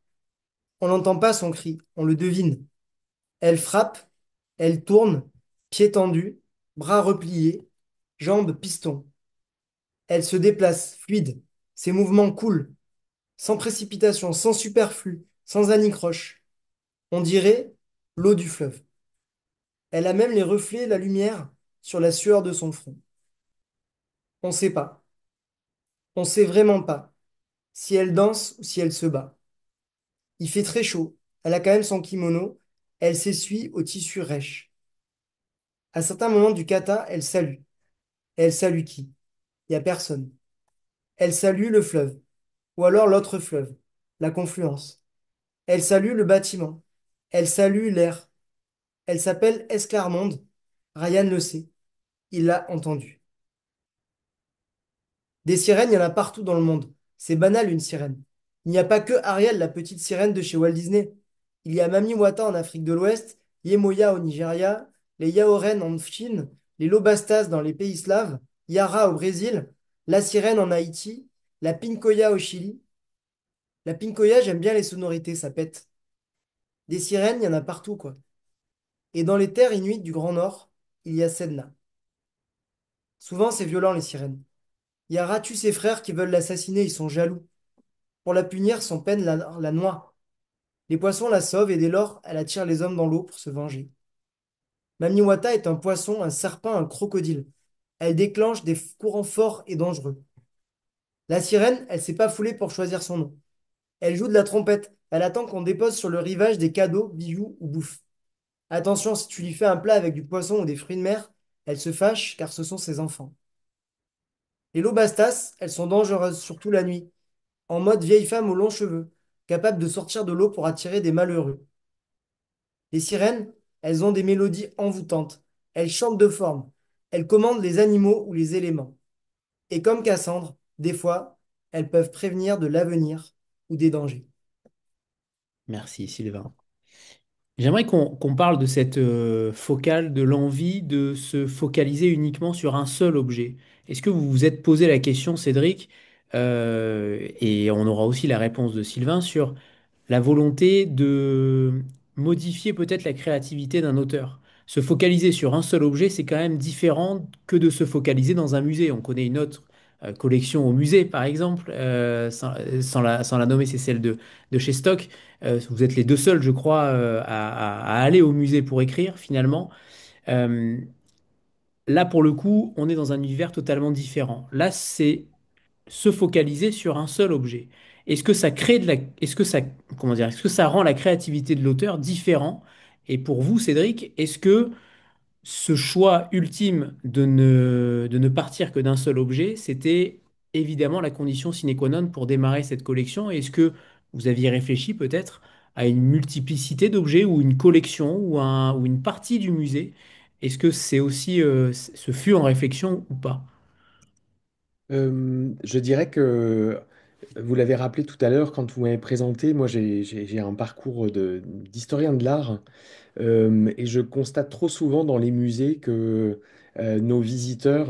On n'entend pas son cri. On le devine. Elle frappe. Elle tourne, pieds tendus, bras repliés, jambes piston. Elle se déplace, fluide. Ses mouvements coulent, sans précipitation, sans superflu, sans anicroche. On dirait l'eau du fleuve. Elle a même les reflets, la lumière sur la sueur de son front. On ne sait pas. On ne sait vraiment pas si elle danse ou si elle se bat. Il fait très chaud. Elle a quand même son kimono. Elle s'essuie au tissu rêche. À certains moments du kata, elle salue. Et elle salue qui? Il n'y a personne. Elle salue le fleuve, ou alors l'autre fleuve, la confluence. Elle salue le bâtiment. Elle salue l'air. Elle s'appelle Esclarmonde. Ryan le sait. Il l'a entendu. Des sirènes, il y en a partout dans le monde. C'est banal, une sirène. Il n'y a pas que Ariel, la petite sirène de chez Walt Disney. Il y a Mami Wata en Afrique de l'Ouest, Yemoya au Nigeria, les Yaoren en Chine, les Lobastas dans les pays slaves, Yara au Brésil, la sirène en Haïti, la Pincoya au Chili. La Pincoya, j'aime bien les sonorités, ça pète. Des sirènes, il y en a partout, quoi. Et dans les terres inuites du Grand Nord, il y a Sedna. Souvent, c'est violent, les sirènes. Yara tue ses frères qui veulent l'assassiner, ils sont jaloux. Pour la punir, son peigne la noie. Les poissons la sauvent et dès lors, elle attire les hommes dans l'eau pour se venger. Mamiwata est un poisson, un serpent, un crocodile. Elle déclenche des courants forts et dangereux. La sirène, elle s'est pas foulée pour choisir son nom. Elle joue de la trompette. Elle attend qu'on dépose sur le rivage des cadeaux, bijoux ou bouffe. Attention, si tu lui fais un plat avec du poisson ou des fruits de mer, elle se fâche car ce sont ses enfants. Les lobastas, elles sont dangereuses, surtout la nuit, en mode vieille femme aux longs cheveux, capable de sortir de l'eau pour attirer des malheureux. Les sirènes, elles ont des mélodies envoûtantes. Elles chantent de forme. Elles commandent les animaux ou les éléments. Et comme Cassandre, des fois, elles peuvent prévenir de l'avenir ou des dangers. Merci Sylvain. J'aimerais qu'on parle de cette focale, de l'envie de se focaliser uniquement sur un seul objet. Est-ce que vous vous êtes posé la question, Cédric, et on aura aussi la réponse de Sylvain, sur la volonté de modifier peut-être la créativité d'un auteur? Se focaliser sur un seul objet, c'est quand même différent que de se focaliser dans un musée. On connaît une autre collection au musée, par exemple, sans la nommer, c'est celle de chez Stock. Vous êtes les deux seuls, je crois, à aller au musée pour écrire, finalement. Euh, Là, pour le coup, on est dans un univers totalement différent. Là, c'est se focaliser sur un seul objet. Est-ce que ça crée de la... Est-ce que ça... Comment dire? Est-ce que ça rend la créativité de l'auteur différent? Et pour vous, Cédric, est-ce que ce choix ultime de ne partir que d'un seul objet, c'était évidemment la condition sine qua non pour démarrer cette collection? Est-ce que vous aviez réfléchi peut-être à une multiplicité d'objets ou une collection ou une partie du musée? Est-ce que c'est aussi, ce fut en réflexion ou pas? Je dirais que vous l'avez rappelé tout à l'heure quand vous m'avez présenté, moi j'ai un parcours d'historien de l'art et je constate trop souvent dans les musées que nos visiteurs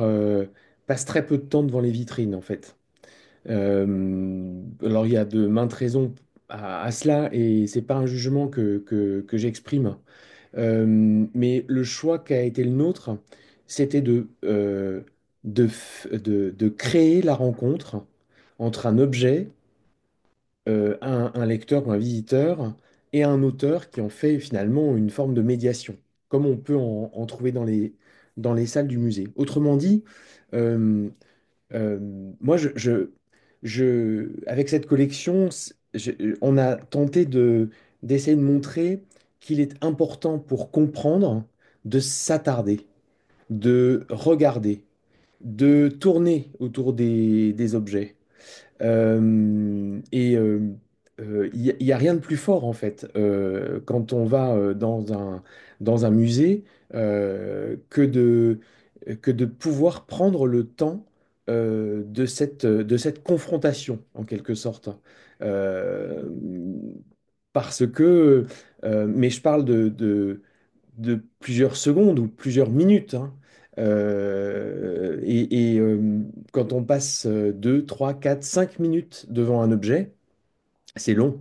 passent très peu de temps devant les vitrines en fait. Alors il y a de maintes raisons à cela et c'est pas un jugement que j'exprime. Mais le choix qui a été le nôtre, c'était de créer la rencontre entre un objet, un lecteur ou un visiteur, et un auteur qui en fait finalement une forme de médiation, comme on peut en trouver dans les salles du musée. Autrement dit, euh, euh, moi, avec cette collection, on a tenté d'essayer de montrer qu'il est important pour comprendre de s'attarder, de regarder, de tourner autour des objets. Il y a rien de plus fort en fait quand on va dans un musée que de pouvoir prendre le temps de cette confrontation en quelque sorte. Euh, Parce que, mais je parle de plusieurs secondes ou plusieurs minutes, hein. Quand on passe 2, 3, 4, 5 minutes devant un objet, c'est long.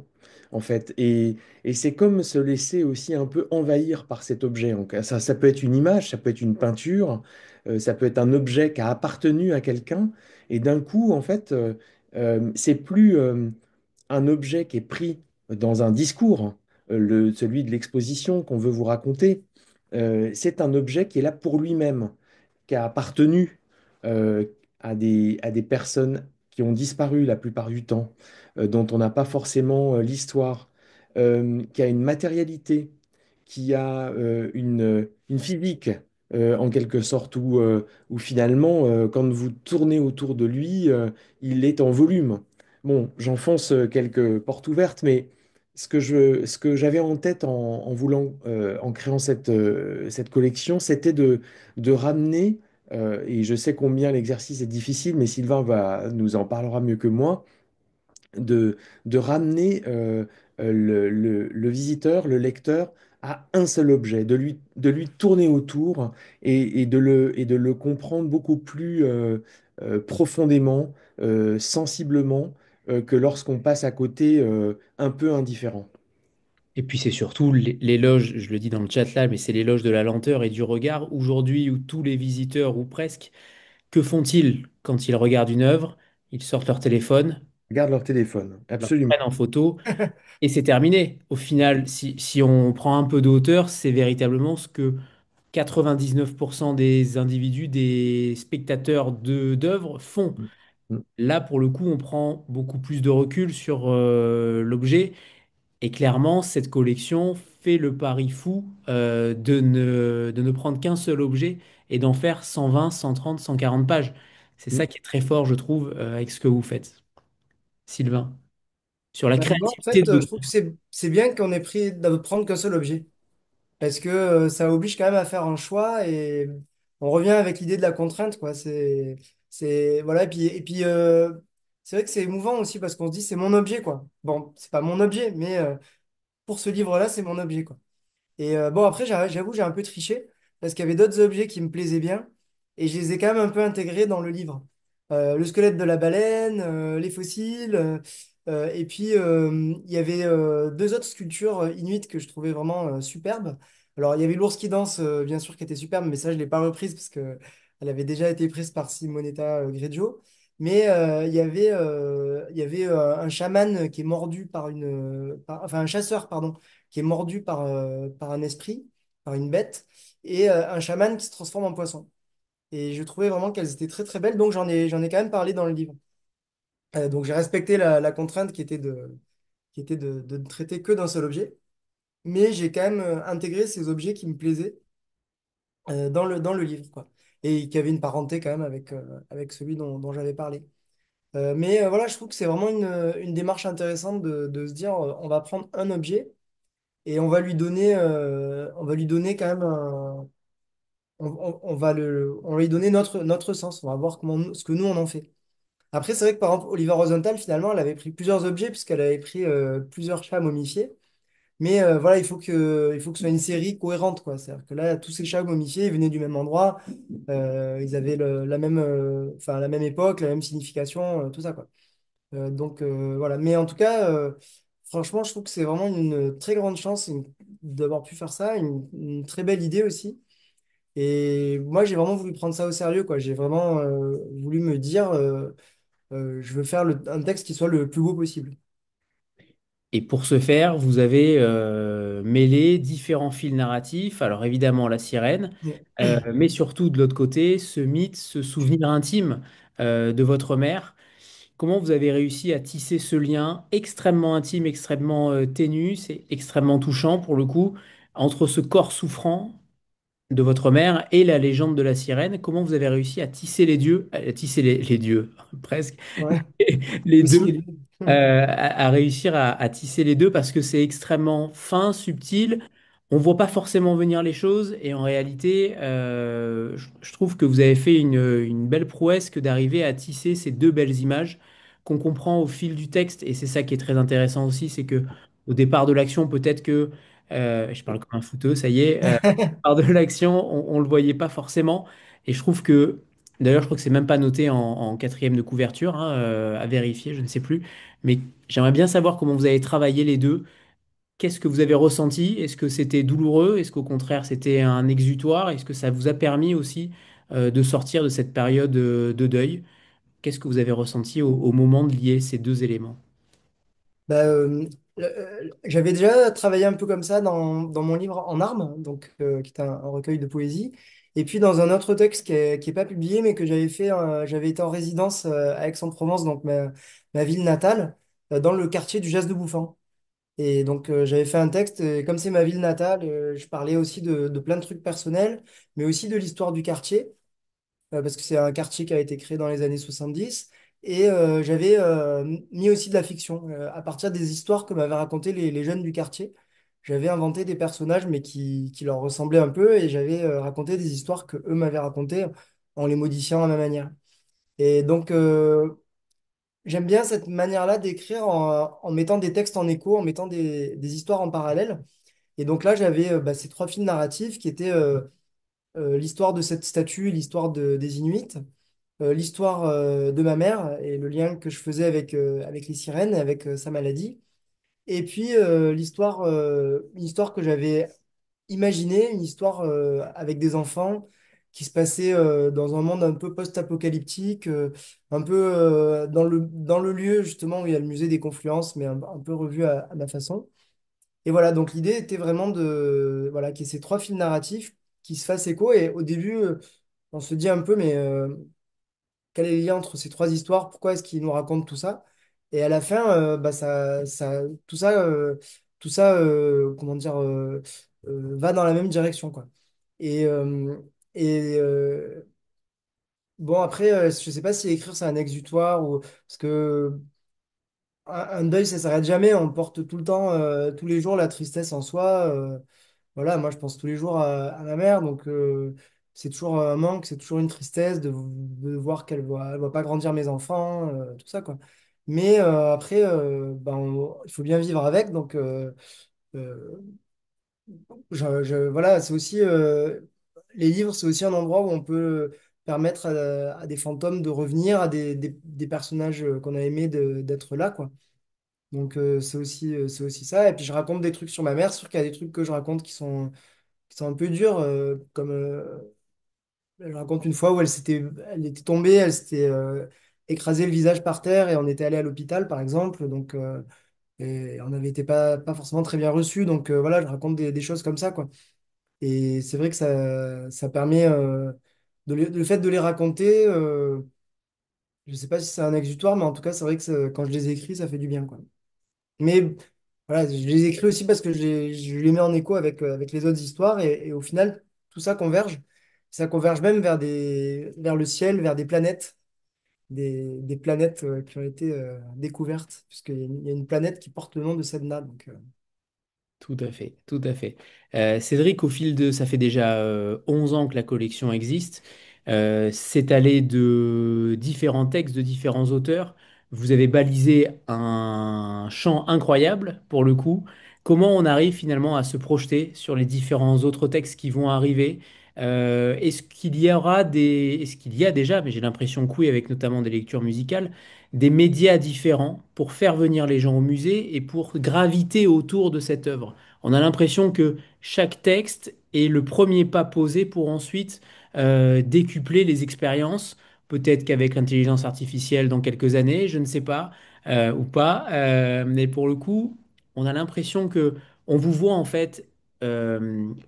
en fait. Et c'est comme se laisser aussi un peu envahir par cet objet. Donc, ça peut être une image, ça peut être une peinture, ça peut être un objet qui a appartenu à quelqu'un. Et d'un coup, en fait, c'est plus un objet qui est pris dans un discours, celui de l'exposition qu'on veut vous raconter. C'est un objet qui est là pour lui-même, qui a appartenu euh, à des personnes qui ont disparu la plupart du temps, dont on n'a pas forcément l'histoire, qui a une matérialité, qui a une physique, en quelque sorte, où finalement, quand vous tournez autour de lui, il est en volume. Bon, j'enfonce quelques portes ouvertes, mais ce que j'avais en tête en créant cette collection, c'était de ramener, et je sais combien l'exercice est difficile, mais nous en parlera mieux que moi, de, de ramener le visiteur, le lecteur, à un seul objet, de lui tourner autour et de le comprendre beaucoup plus profondément, sensiblement, que lorsqu'on passe à côté un peu indifférent. Et puis c'est surtout l'éloge, je le dis dans le chat là, mais c'est l'éloge de la lenteur et du regard. Aujourd'hui, où tous les visiteurs, ou presque, que font-ils quand ils regardent une œuvre? Ils sortent leur téléphone, Garde leur téléphone, leur absolument. prennent en photo, et c'est terminé. Au final, si on prend un peu de hauteur, c'est véritablement ce que 99% des individus, des spectateurs d'œuvres font. Mm. Mm. Là, pour le coup, on prend beaucoup plus de recul sur l'objet. Et clairement, cette collection fait le pari fou de ne prendre qu'un seul objet et d'en faire 120, 130, 140 pages. C'est Mm. ça qui est très fort, je trouve, avec ce que vous faites, Sylvain. Sur la Bah, moi, en créativité fait, de... je trouve que c'est bien qu'on ait pris de prendre qu'un seul objet. Parce que ça oblige quand même à faire un choix et on revient avec l'idée de la contrainte, quoi. Voilà, et puis c'est vrai que c'est émouvant aussi parce qu'on se dit c'est mon objet, quoi. Bon, c'est pas mon objet, mais pour ce livre-là, c'est mon objet, quoi. Et bon, après, j'avoue, j'ai un peu triché parce qu'il y avait d'autres objets qui me plaisaient bien et je les ai quand même un peu intégrés dans le livre. Le squelette de la baleine, les fossiles, et puis il y avait deux autres sculptures inuites que je trouvais vraiment superbes. Alors, il y avait l'ours qui danse, bien sûr, qui était superbe, mais ça, je ne l'ai pas reprise parce que elle avait déjà été prise par Simonetta Greggio. Mais il y avait un chaman qui est mordu enfin, un chasseur, pardon, qui est mordu par un esprit, par une bête, et un chaman qui se transforme en poisson. Et je trouvais vraiment qu'elles étaient très très belles, donc j'en ai quand même parlé dans le livre. Donc j'ai respecté la contrainte qui était de ne traiter que d'un seul objet, mais j'ai quand même intégré ces objets qui me plaisaient dans le livre, quoi. Et qui avaient une parenté quand même avec celui dont j'avais parlé. Mais voilà, je trouve que c'est vraiment une démarche intéressante de se dire, on va prendre un objet et on va lui donner quand même on va lui donner notre sens. On va voir ce que nous on en fait. Après, c'est vrai que par exemple, Oliver Rosenthal, finalement, elle avait pris plusieurs objets puisqu'elle avait pris plusieurs chats momifiés. Mais voilà, il faut que ce soit une série cohérente, quoi. C'est-à-dire que là, tous ces chats momifiés, ils venaient du même endroit, ils avaient enfin, la même époque, la même signification, tout ça, quoi. Donc voilà. Mais en tout cas, franchement, je trouve que c'est vraiment une très grande chance d'avoir pu faire ça, une très belle idée aussi. Et moi, j'ai vraiment voulu prendre ça au sérieux, quoi. J'ai vraiment voulu me dire, je veux faire un texte qui soit le plus beau possible. Et pour ce faire, vous avez mêlé différents fils narratifs. Alors évidemment, la sirène, Ouais. mais surtout de l'autre côté, ce mythe, ce souvenir intime de votre mère. Comment vous avez réussi à tisser ce lien extrêmement intime, extrêmement ténu, c'est extrêmement touchant pour le coup, entre ce corps souffrant de votre mère et la légende de la sirène? Comment vous avez réussi à tisser les dieux, presque, Ouais. les Aussi deux, les deux. à réussir à tisser les deux parce que c'est extrêmement fin, subtil. On voit pas forcément venir les choses et en réalité, je trouve que vous avez fait une belle prouesse que d'arriver à tisser ces deux belles images qu'on comprend au fil du texte et c'est ça qui est très intéressant aussi, c'est que au départ de l'action, peut-être que je parle comme un footeux, ça y est, au départ de l'action, on le voyait pas forcément et je trouve que D'ailleurs, je crois que c'est même pas noté en quatrième de couverture, hein, à vérifier, je ne sais plus. Mais j'aimerais bien savoir comment vous avez travaillé les deux. Qu'est-ce que vous avez ressenti? Est-ce que c'était douloureux? Est-ce qu'au contraire c'était un exutoire? Est-ce que ça vous a permis aussi de sortir de cette période de deuil? Qu'est-ce que vous avez ressenti au moment de lier ces deux éléments? Bah, j'avais déjà travaillé un peu comme ça dans mon livre En armes, donc, qui est un recueil de poésie. Et puis dans un autre texte qui est pas publié, mais que j'avais fait, j'avais été en résidence à Aix-en-Provence, donc ma ville natale, dans le quartier du Jas de Bouffan. Et donc j'avais fait un texte, et comme c'est ma ville natale, je parlais aussi de plein de trucs personnels, mais aussi de l'histoire du quartier parce que c'est un quartier qui a été créé dans les années 70. Et j'avais mis aussi de la fiction. À partir des histoires que m'avaient racontées les jeunes du quartier, j'avais inventé des personnages, mais qui leur ressemblaient un peu, et j'avais raconté des histoires que eux m'avaient racontées en les modifiant à ma manière. Et donc, j'aime bien cette manière-là d'écrire en mettant des textes en écho, en mettant des histoires en parallèle. Et donc là, j'avais ces trois fils narratifs qui étaient l'histoire de cette statue, l'histoire des Inuits, l'histoire de ma mère et le lien que je faisais avec les sirènes et avec sa maladie. Et puis une histoire que j'avais imaginée, une histoire avec des enfants qui se passait dans un monde un peu post-apocalyptique, un peu dans le lieu justement où il y a le musée des Confluences, mais un peu revu à ma façon. Et voilà, donc l'idée était vraiment voilà, qu'il y ait ces trois fils narratifs qui se fassent écho. Et au début, on se dit un peu, mais quel est le lien entre ces trois histoires? Pourquoi est-ce qu'ils nous racontent tout ça? Et à la fin, tout ça, comment dire, va dans la même direction, quoi. Et, euh, et bon, après, je sais pas si écrire c'est un exutoire ou parce que un deuil, ça s'arrête jamais. On porte tout le temps, tous les jours, la tristesse en soi. Voilà, moi, je pense tous les jours à ma mère, donc c'est toujours un manque, c'est toujours une tristesse de voir elle voit pas grandir mes enfants, tout ça, quoi. Mais après, il faut bien vivre avec, donc euh, voilà, c'est aussi les livres, c'est aussi un endroit où on peut permettre à des fantômes de revenir, à des personnages qu'on a aimé d'être là, quoi. Donc c'est aussi ça. Et puis je raconte des trucs sur ma mère, c'est sûr qu'il y a des trucs que je raconte qui sont un peu durs, comme je raconte une fois où elle était tombée, elle s'était écrasé le visage par terre et on était allé à l'hôpital, par exemple. Donc, et on n'avait été pas forcément très bien reçus. Donc, voilà, je raconte des choses comme ça, quoi. Et c'est vrai que ça permet, le fait de les raconter, je ne sais pas si c'est un exutoire, mais en tout cas, c'est vrai que quand je les écris, ça fait du bien, quoi. Mais voilà, je les écris aussi parce que je les mets en écho avec les autres histoires et au final, tout ça converge. Ça converge même vers le ciel, vers des planètes, des planètes qui ont été découvertes, puisqu'il y a une planète qui porte le nom de Sedna. Donc, Tout à fait, tout à fait. Cédric, ça fait déjà 11 ans que la collection existe, s'est allé de différents textes de différents auteurs. Vous avez balisé un champ incroyable pour le coup. Comment on arrive finalement à se projeter sur les différents autres textes qui vont arriver? Est-ce qu'il y a déjà, mais j'ai l'impression que oui, avec notamment des lectures musicales, des médias différents pour faire venir les gens au musée et pour graviter autour de cette œuvre? On a l'impression que chaque texte est le premier pas posé pour ensuite décupler les expériences. Peut-être qu'avec l'intelligence artificielle dans quelques années, je ne sais pas, ou pas. Mais pour le coup, on a l'impression que on vous voit en fait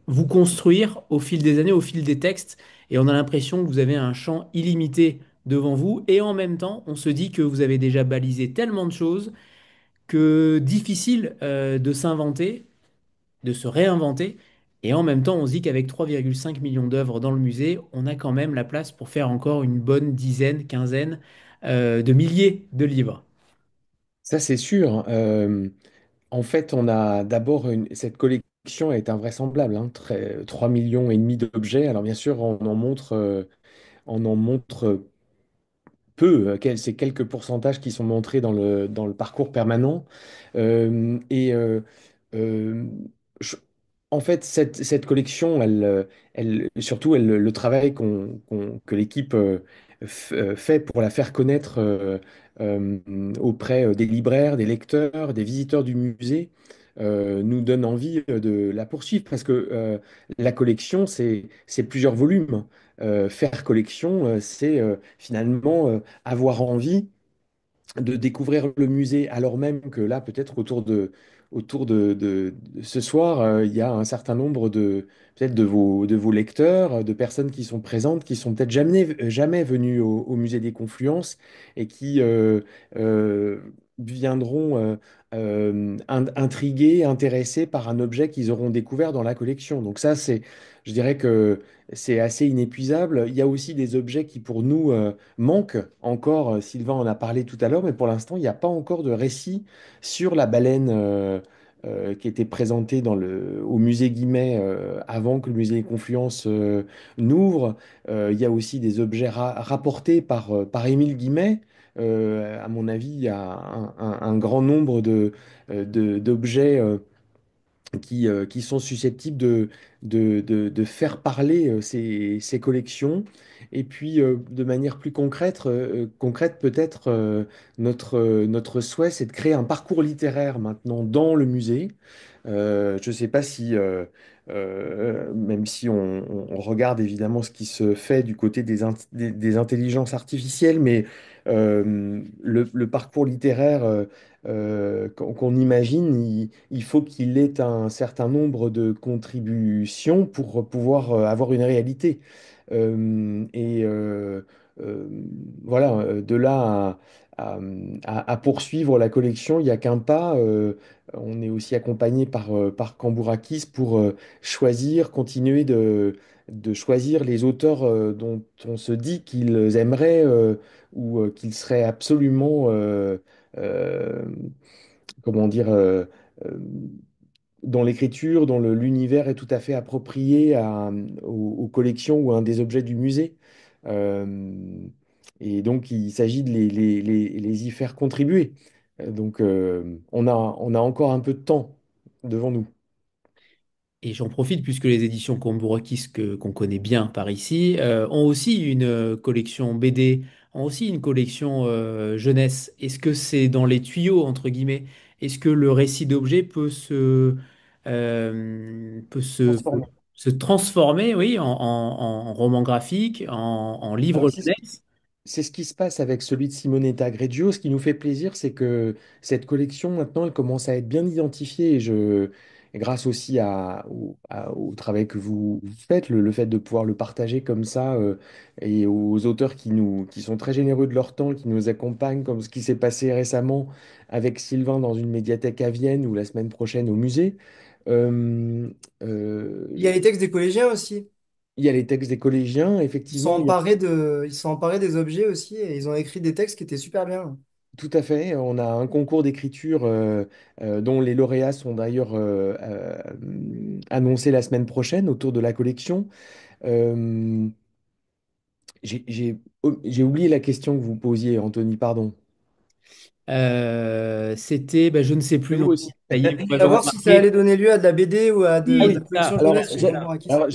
vous construire au fil des années, au fil des textes, et on a l'impression que vous avez un champ illimité devant vous. Et en même temps, on se dit que vous avez déjà balisé tellement de choses que difficile de s'inventer, de se réinventer. Et en même temps, on se dit qu'avec 3,5 millions d'œuvres dans le musée, on a quand même la place pour faire encore une bonne dizaine, quinzaine de milliers de livres. Ça, c'est sûr. En fait, on a d'abord cette collection est invraisemblable, hein, 3 millions et demi d'objets. Alors bien sûr, on en montre peu. C'est quelques pourcentages qui sont montrés dans le parcours permanent. Et euh, En fait, cette collection, surtout le travail que l'équipe fait pour la faire connaître euh, auprès des libraires, des lecteurs, des visiteurs du musée, nous donne envie de la poursuivre parce que la collection, c'est plusieurs volumes. Faire collection, c'est finalement avoir envie de découvrir le musée, alors même que là, peut-être autour de ce soir, il y a un certain nombre peut-être de vos lecteurs, de personnes qui sont présentes, qui sont peut-être jamais venues au musée des Confluences et qui euh, viendront intrigués, intéressés par un objet qu'ils auront découvert dans la collection. Donc ça, je dirais que c'est assez inépuisable. Il y a aussi des objets qui, pour nous, manque encore. Sylvain en a parlé tout à l'heure, mais pour l'instant, il n'y a pas encore de récit sur la baleine qui était présentée au musée Guimet avant que le musée des Confluences n'ouvre. Il y a aussi des objets rapportés par Émile Guimet. À mon avis, il y a un grand nombre d'objets qui sont susceptibles de faire parler ces collections. Et puis, de manière plus concrète peut-être, notre souhait, c'est de créer un parcours littéraire maintenant dans le musée. Je ne sais pas si, même si on regarde évidemment ce qui se fait du côté des intelligences artificielles, mais le parcours littéraire qu'on imagine, il faut qu'il ait un certain nombre de contributions pour pouvoir avoir une réalité. Et euh, voilà, de là à poursuivre la collection, il n'y a qu'un pas. On est aussi accompagné par Cambourakis pour continuer de choisir les auteurs dont on se dit qu'ils aimeraient ou qu'ils seraient absolument, euh, comment dire, euh, dont l'écriture, dont l'univers est tout à fait approprié aux collections ou à un des objets du musée. Euh, et donc, il s'agit de les y faire contribuer. Donc, on a encore un peu de temps devant nous. Et j'en profite puisque les éditions Cambourakis qu'on connaît bien par ici ont aussi une collection BD, ont aussi une collection jeunesse. Est-ce que c'est dans les tuyaux, entre guillemets? Est-ce que le récit d'objet euh, peut se, peut Transformer. se transformer, oui, en roman graphique, en Alors, livre c'est ce jeunesse? C'est ce qui se passe avec celui de Simonetta Greggio. Ce qui nous fait plaisir, c'est que cette collection, maintenant, elle commence à être bien identifiée. Et grâce aussi au travail que vous faites, le fait de pouvoir le partager comme ça, et aux auteurs qui sont très généreux de leur temps, qui nous accompagnent, comme ce qui s'est passé récemment avec Sylvain dans une médiathèque à Vienne ou la semaine prochaine au musée. Euh, Il y a euh, les textes des collégiens aussi. il y a les textes des collégiens, effectivement. Ils sont emparés des objets aussi et ils ont écrit des textes qui étaient super bien. Tout à fait. On a un concours d'écriture dont les lauréats sont d'ailleurs annoncés la semaine prochaine autour de la collection. Euh, j'ai oublié la question que vous posiez, Anthony, pardon. C'était, ben, je ne sais plus Vous non aussi. plus. Ça y est, vous m'avez Savoir si ça allait remarqué. donner lieu à de la BD ou à Ah Oui, de la oui. c'est ça. collection Alors, jeunesse chez j'ai, Cambourakis. alors,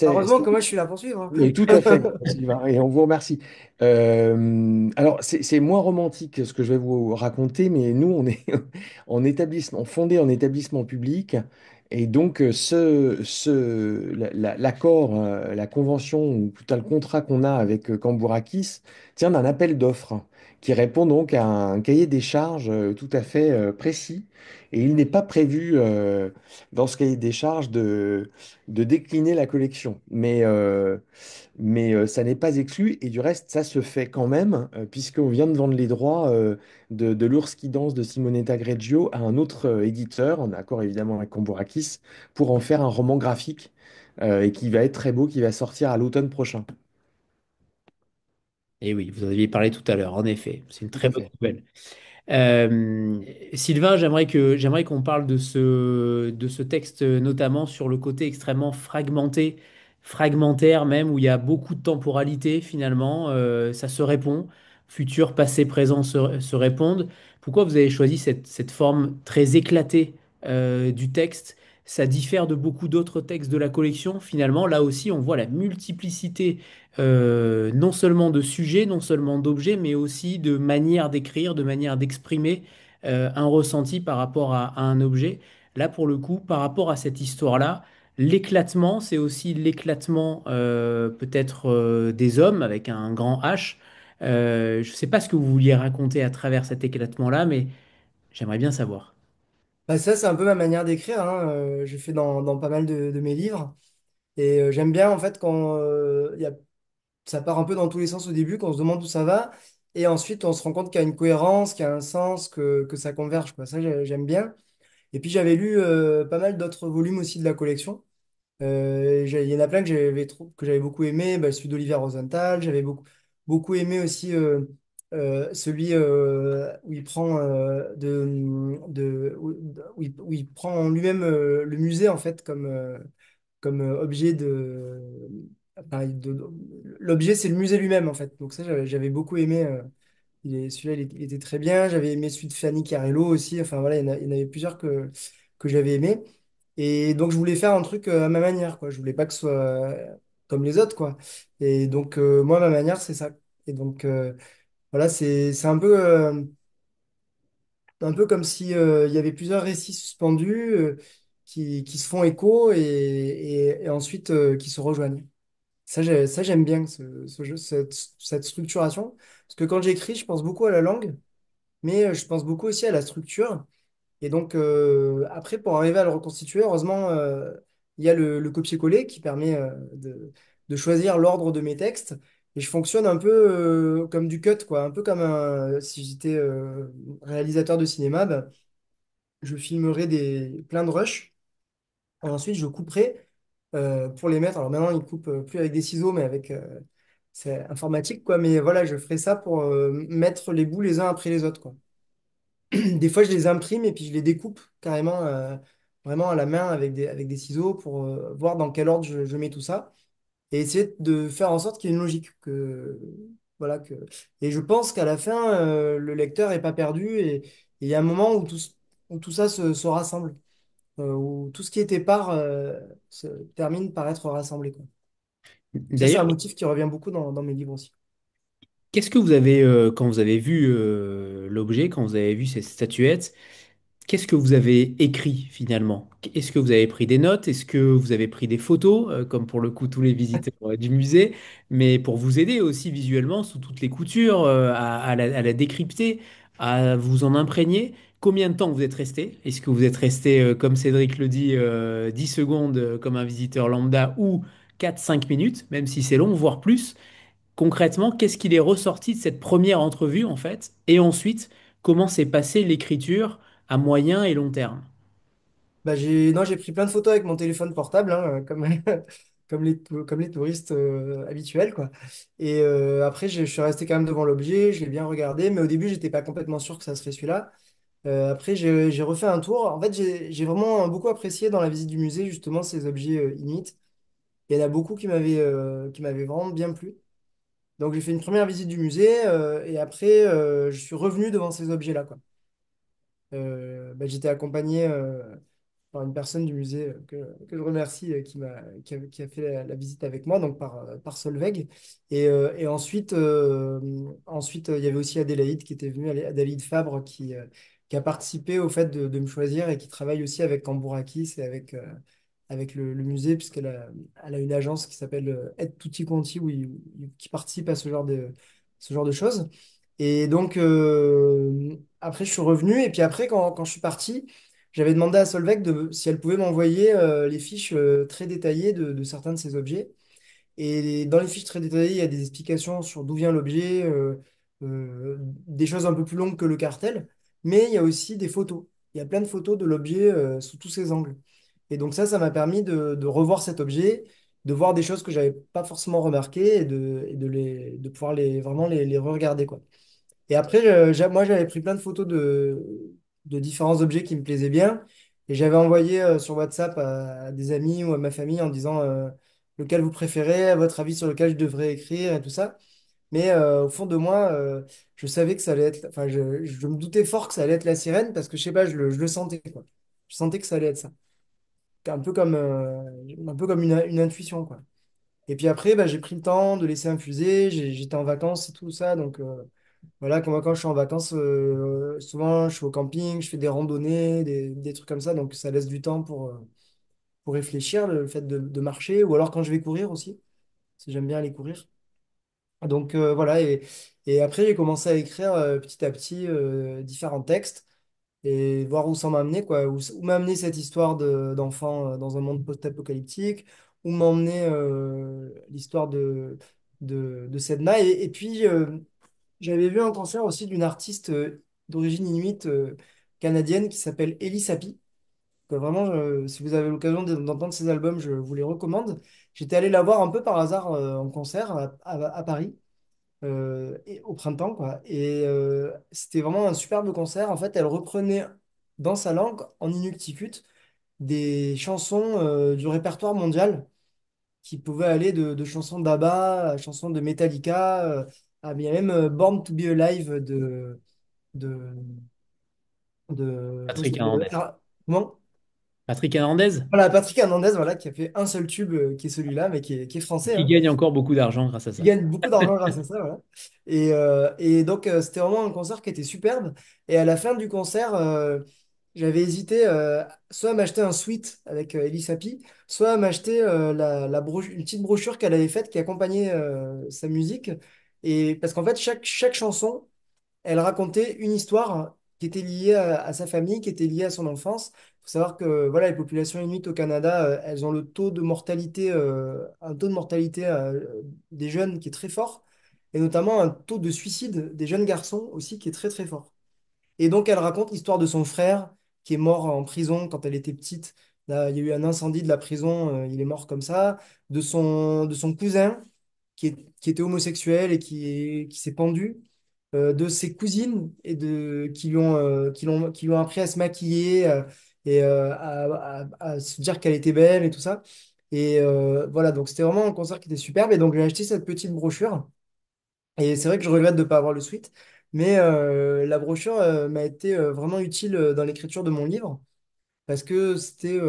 Heureusement que moi je suis là pour suivre, hein. mais tout à fait, Sylvain, et on vous remercie. Alors, c'est moins romantique ce que je vais vous raconter, mais nous, on est en établissement, fondé en établissement public, et donc l'accord, la convention, ou plutôt le contrat qu'on a avec Cambourakis, tient d'un appel d'offres qui répond donc à un cahier des charges tout à fait précis, et il n'est pas prévu dans ce cahier des charges de décliner la collection. Mais ça n'est pas exclu et du reste, ça se fait quand même, puisqu'on vient de vendre les droits de L'ours qui danse de Simonetta Greggio à un autre éditeur, en accord évidemment avec Cambourakis, pour en faire un roman graphique et qui va être très beau, qui va sortir à l'automne prochain. Et oui, vous en aviez parlé tout à l'heure, en effet. C'est une Tout très à bonne fait. nouvelle. Sylvain, j'aimerais qu'on parle de ce texte, notamment sur le côté extrêmement fragmentaire même, où il y a beaucoup de temporalité finalement. Ça se répond. Futur, passé, présent se répondent. Pourquoi vous avez choisi cette forme très éclatée du texte? ça diffère de beaucoup d'autres textes de la collection. Finalement, là aussi, on voit la multiplicité non seulement de sujets, non seulement d'objets, mais aussi de manières d'écrire, de manières d'exprimer un ressenti par rapport à un objet. Là, pour le coup, par rapport à cette histoire-là, l'éclatement, c'est aussi l'éclatement peut-être des hommes avec un grand H. Je ne sais pas ce que vous vouliez raconter à travers cet éclatement-là, mais j'aimerais bien savoir. Bah, ça, c'est un peu ma manière d'écrire, hein. Je fais dans pas mal de mes livres. Et j'aime bien, en fait, quand ça part un peu dans tous les sens au début, qu'on se demande où ça va. Et ensuite, on se rend compte qu'il y a une cohérence, qu'il y a un sens, que ça converge, quoi. Ça, j'aime bien. Et puis, j'avais lu pas mal d'autres volumes aussi de la collection. Il y en a plein que j'avais beaucoup aimé, bah, celui d'Olivier Rosenthal. J'avais beaucoup aimé aussi celui où il prend où il prend lui-même le musée en fait comme objet enfin, l'objet c'est le musée lui-même en fait. Donc ça j'avais beaucoup aimé. Celui-là il était très bien. J'avais aimé celui de Fanny Carello aussi. Enfin voilà, il y en avait plusieurs que j'avais aimé. Et donc, je voulais faire un truc à ma manière, quoi. Je voulais pas que ce soit comme les autres, quoi. Et donc, moi, ma manière, c'est ça. Et donc, voilà, c'est un peu comme si il y avait plusieurs récits suspendus qui se font écho et ensuite qui se rejoignent. Ça, j'aime bien ce jeu, cette structuration. Parce que quand j'écris, je pense beaucoup à la langue, mais je pense beaucoup aussi à la structure. Et donc, après, pour arriver à le reconstituer, heureusement, il y a le copier-coller qui permet de choisir l'ordre de mes textes. Et je fonctionne un peu comme du cut, quoi. Un peu comme si j'étais réalisateur de cinéma, ben, je filmerais plein de rushs. Et ensuite, je couperai pour les mettre. Alors maintenant, ils coupent plus avec des ciseaux, mais avec... c'est informatique, quoi. Mais voilà, je ferai ça pour mettre les bouts les uns après les autres, quoi. Des fois, je les imprime et puis je les découpe carrément, vraiment à la main avec des ciseaux pour voir dans quel ordre je mets tout ça et essayer de faire en sorte qu'il y ait une logique. Voilà, Et je pense qu'à la fin, le lecteur n'est pas perdu et il y a un moment où tout ça se rassemble, où tout ce qui était part se termine par être rassemblé, quoi. Ça, c'est D'ailleurs, un motif qui revient beaucoup dans mes livres aussi. qu'est-ce que vous avez, quand vous avez vu l'objet, quand vous avez vu cette statuette, qu'est-ce que vous avez écrit finalement? Est-ce que vous avez pris des notes? Est-ce que vous avez pris des photos, comme pour le coup tous les visiteurs du musée, mais pour vous aider aussi visuellement sous toutes les coutures, à la décrypter, à vous en imprégner? Combien de temps vous êtes resté? Est-ce que vous êtes resté, comme Cédric le dit, 10 secondes comme un visiteur lambda ou 4-5 minutes, même si c'est long, voire plus? Concrètement, qu'est-ce qu'il est ressorti de cette première entrevue en fait? Et ensuite, comment s'est passée l'écriture à moyen et long terme? Bah, non, j'ai pris plein de photos avec mon téléphone portable, hein, comme les touristes habituels, quoi. Et après, je suis resté quand même devant l'objet, je l'ai bien regardé, mais au début, j'étais pas complètement sûr que ça serait celui-là. Après, j'ai refait un tour. En fait, j'ai vraiment beaucoup apprécié dans la visite du musée, justement, ces objets inuits. Il y en a beaucoup qui m'avaient vraiment bien plu. Donc, j'ai fait une première visite du musée et après, je suis revenu devant ces objets-là, quoi. Bah, j'étais accompagné par une personne du musée que je remercie qui a fait la visite avec moi, donc par Solveig. Et ensuite, il y avait aussi Adélaïde qui était venue, Adélaïde Fabre, qui a participé au fait de me choisir et qui travaille aussi avec Cambourakis et avec le musée, elle a une agence qui s'appelle Aide Tutti Quanti, qui participe à ce genre de choses. Et donc, après, je suis revenu. Et puis après, quand je suis parti, j'avais demandé à Solveig si elle pouvait m'envoyer les fiches très détaillées de certains de ces objets. Et dans les fiches très détaillées, il y a des explications sur d'où vient l'objet, des choses un peu plus longues que le cartel. Mais il y a aussi des photos. Il y a plein de photos de l'objet sous tous ses angles. Et donc ça m'a permis de revoir cet objet, de voir des choses que j'avais pas forcément remarquées de pouvoir vraiment les re-regarder, quoi. Et après, moi, j'avais pris plein de photos de différents objets qui me plaisaient bien. Et j'avais envoyé sur WhatsApp à des amis ou à ma famille en disant lequel vous préférez, à votre avis sur lequel je devrais écrire et tout ça. Mais au fond de moi, je savais que ça allait être. Enfin, je me doutais fort que ça allait être la sirène parce que je sais pas, je le sentais, quoi. Je sentais que ça allait être ça. un peu comme une intuition, quoi. Et puis après, bah, j'ai pris le temps de laisser infuser. J'étais en vacances et tout ça. Donc voilà, comme moi, quand je suis en vacances, souvent je suis au camping, je fais des randonnées, des trucs comme ça. Donc ça laisse du temps pour réfléchir, le fait de marcher. Ou alors quand je vais courir aussi, si j'aime bien aller courir. Donc voilà, et après j'ai commencé à écrire petit à petit différents textes et voir où ça m'a amené, quoi. Où m'a amené cette histoire d'enfant dans un monde post-apocalyptique, où m'a emmené l'histoire de Sedna. Et puis, j'avais vu un concert aussi d'une artiste d'origine inuite canadienne qui s'appelle Ellie Sapi. Vraiment, si vous avez l'occasion d'entendre ses albums, je vous les recommande. J'étais allé la voir un peu par hasard en concert à Paris au printemps, quoi. Et c'était vraiment un superbe concert. En fait, elle reprenait dans sa langue, en inuktitut, des chansons du répertoire mondial qui pouvaient aller de chansons d'ABBA à chansons de Metallica, à bien même Born to Be Alive de, comment il Patrick s'appelle Hernandez. comment? Patrick Hernandez, Voilà, Patrick Hernandez, voilà, qui a fait un seul tube qui est celui-là, mais qui est français, qui hein. gagne encore beaucoup d'argent grâce à Il ça. gagne beaucoup d'argent grâce à ça, voilà. Et donc, c'était vraiment un concert qui était superbe. Et à la fin du concert, j'avais hésité soit à m'acheter un suite avec Elie Sapi, soit à m'acheter une petite brochure qu'elle avait faite qui accompagnait sa musique. Et parce qu'en fait, chaque chanson, elle racontait une histoire qui était liée à sa famille, qui était liée à son enfance. Il faut savoir que voilà, les populations inuites au Canada, elles ont le taux de mortalité, un taux de mortalité des jeunes qui est très fort, et notamment un taux de suicide des jeunes garçons aussi qui est très très fort. Et donc elle raconte l'histoire de son frère qui est mort en prison quand elle était petite. Là, il y a eu un incendie de la prison, il est mort comme ça. De son cousin qui était homosexuel et qui s'est pendu, de ses cousines qui lui ont appris à se maquiller et à se dire qu'elle était belle et tout ça. Et voilà, donc c'était vraiment un concert qui était superbe. Et donc j'ai acheté cette petite brochure. Et c'est vrai que je regrette de ne pas avoir le suite, mais la brochure m'a été vraiment utile dans l'écriture de mon livre parce que c'était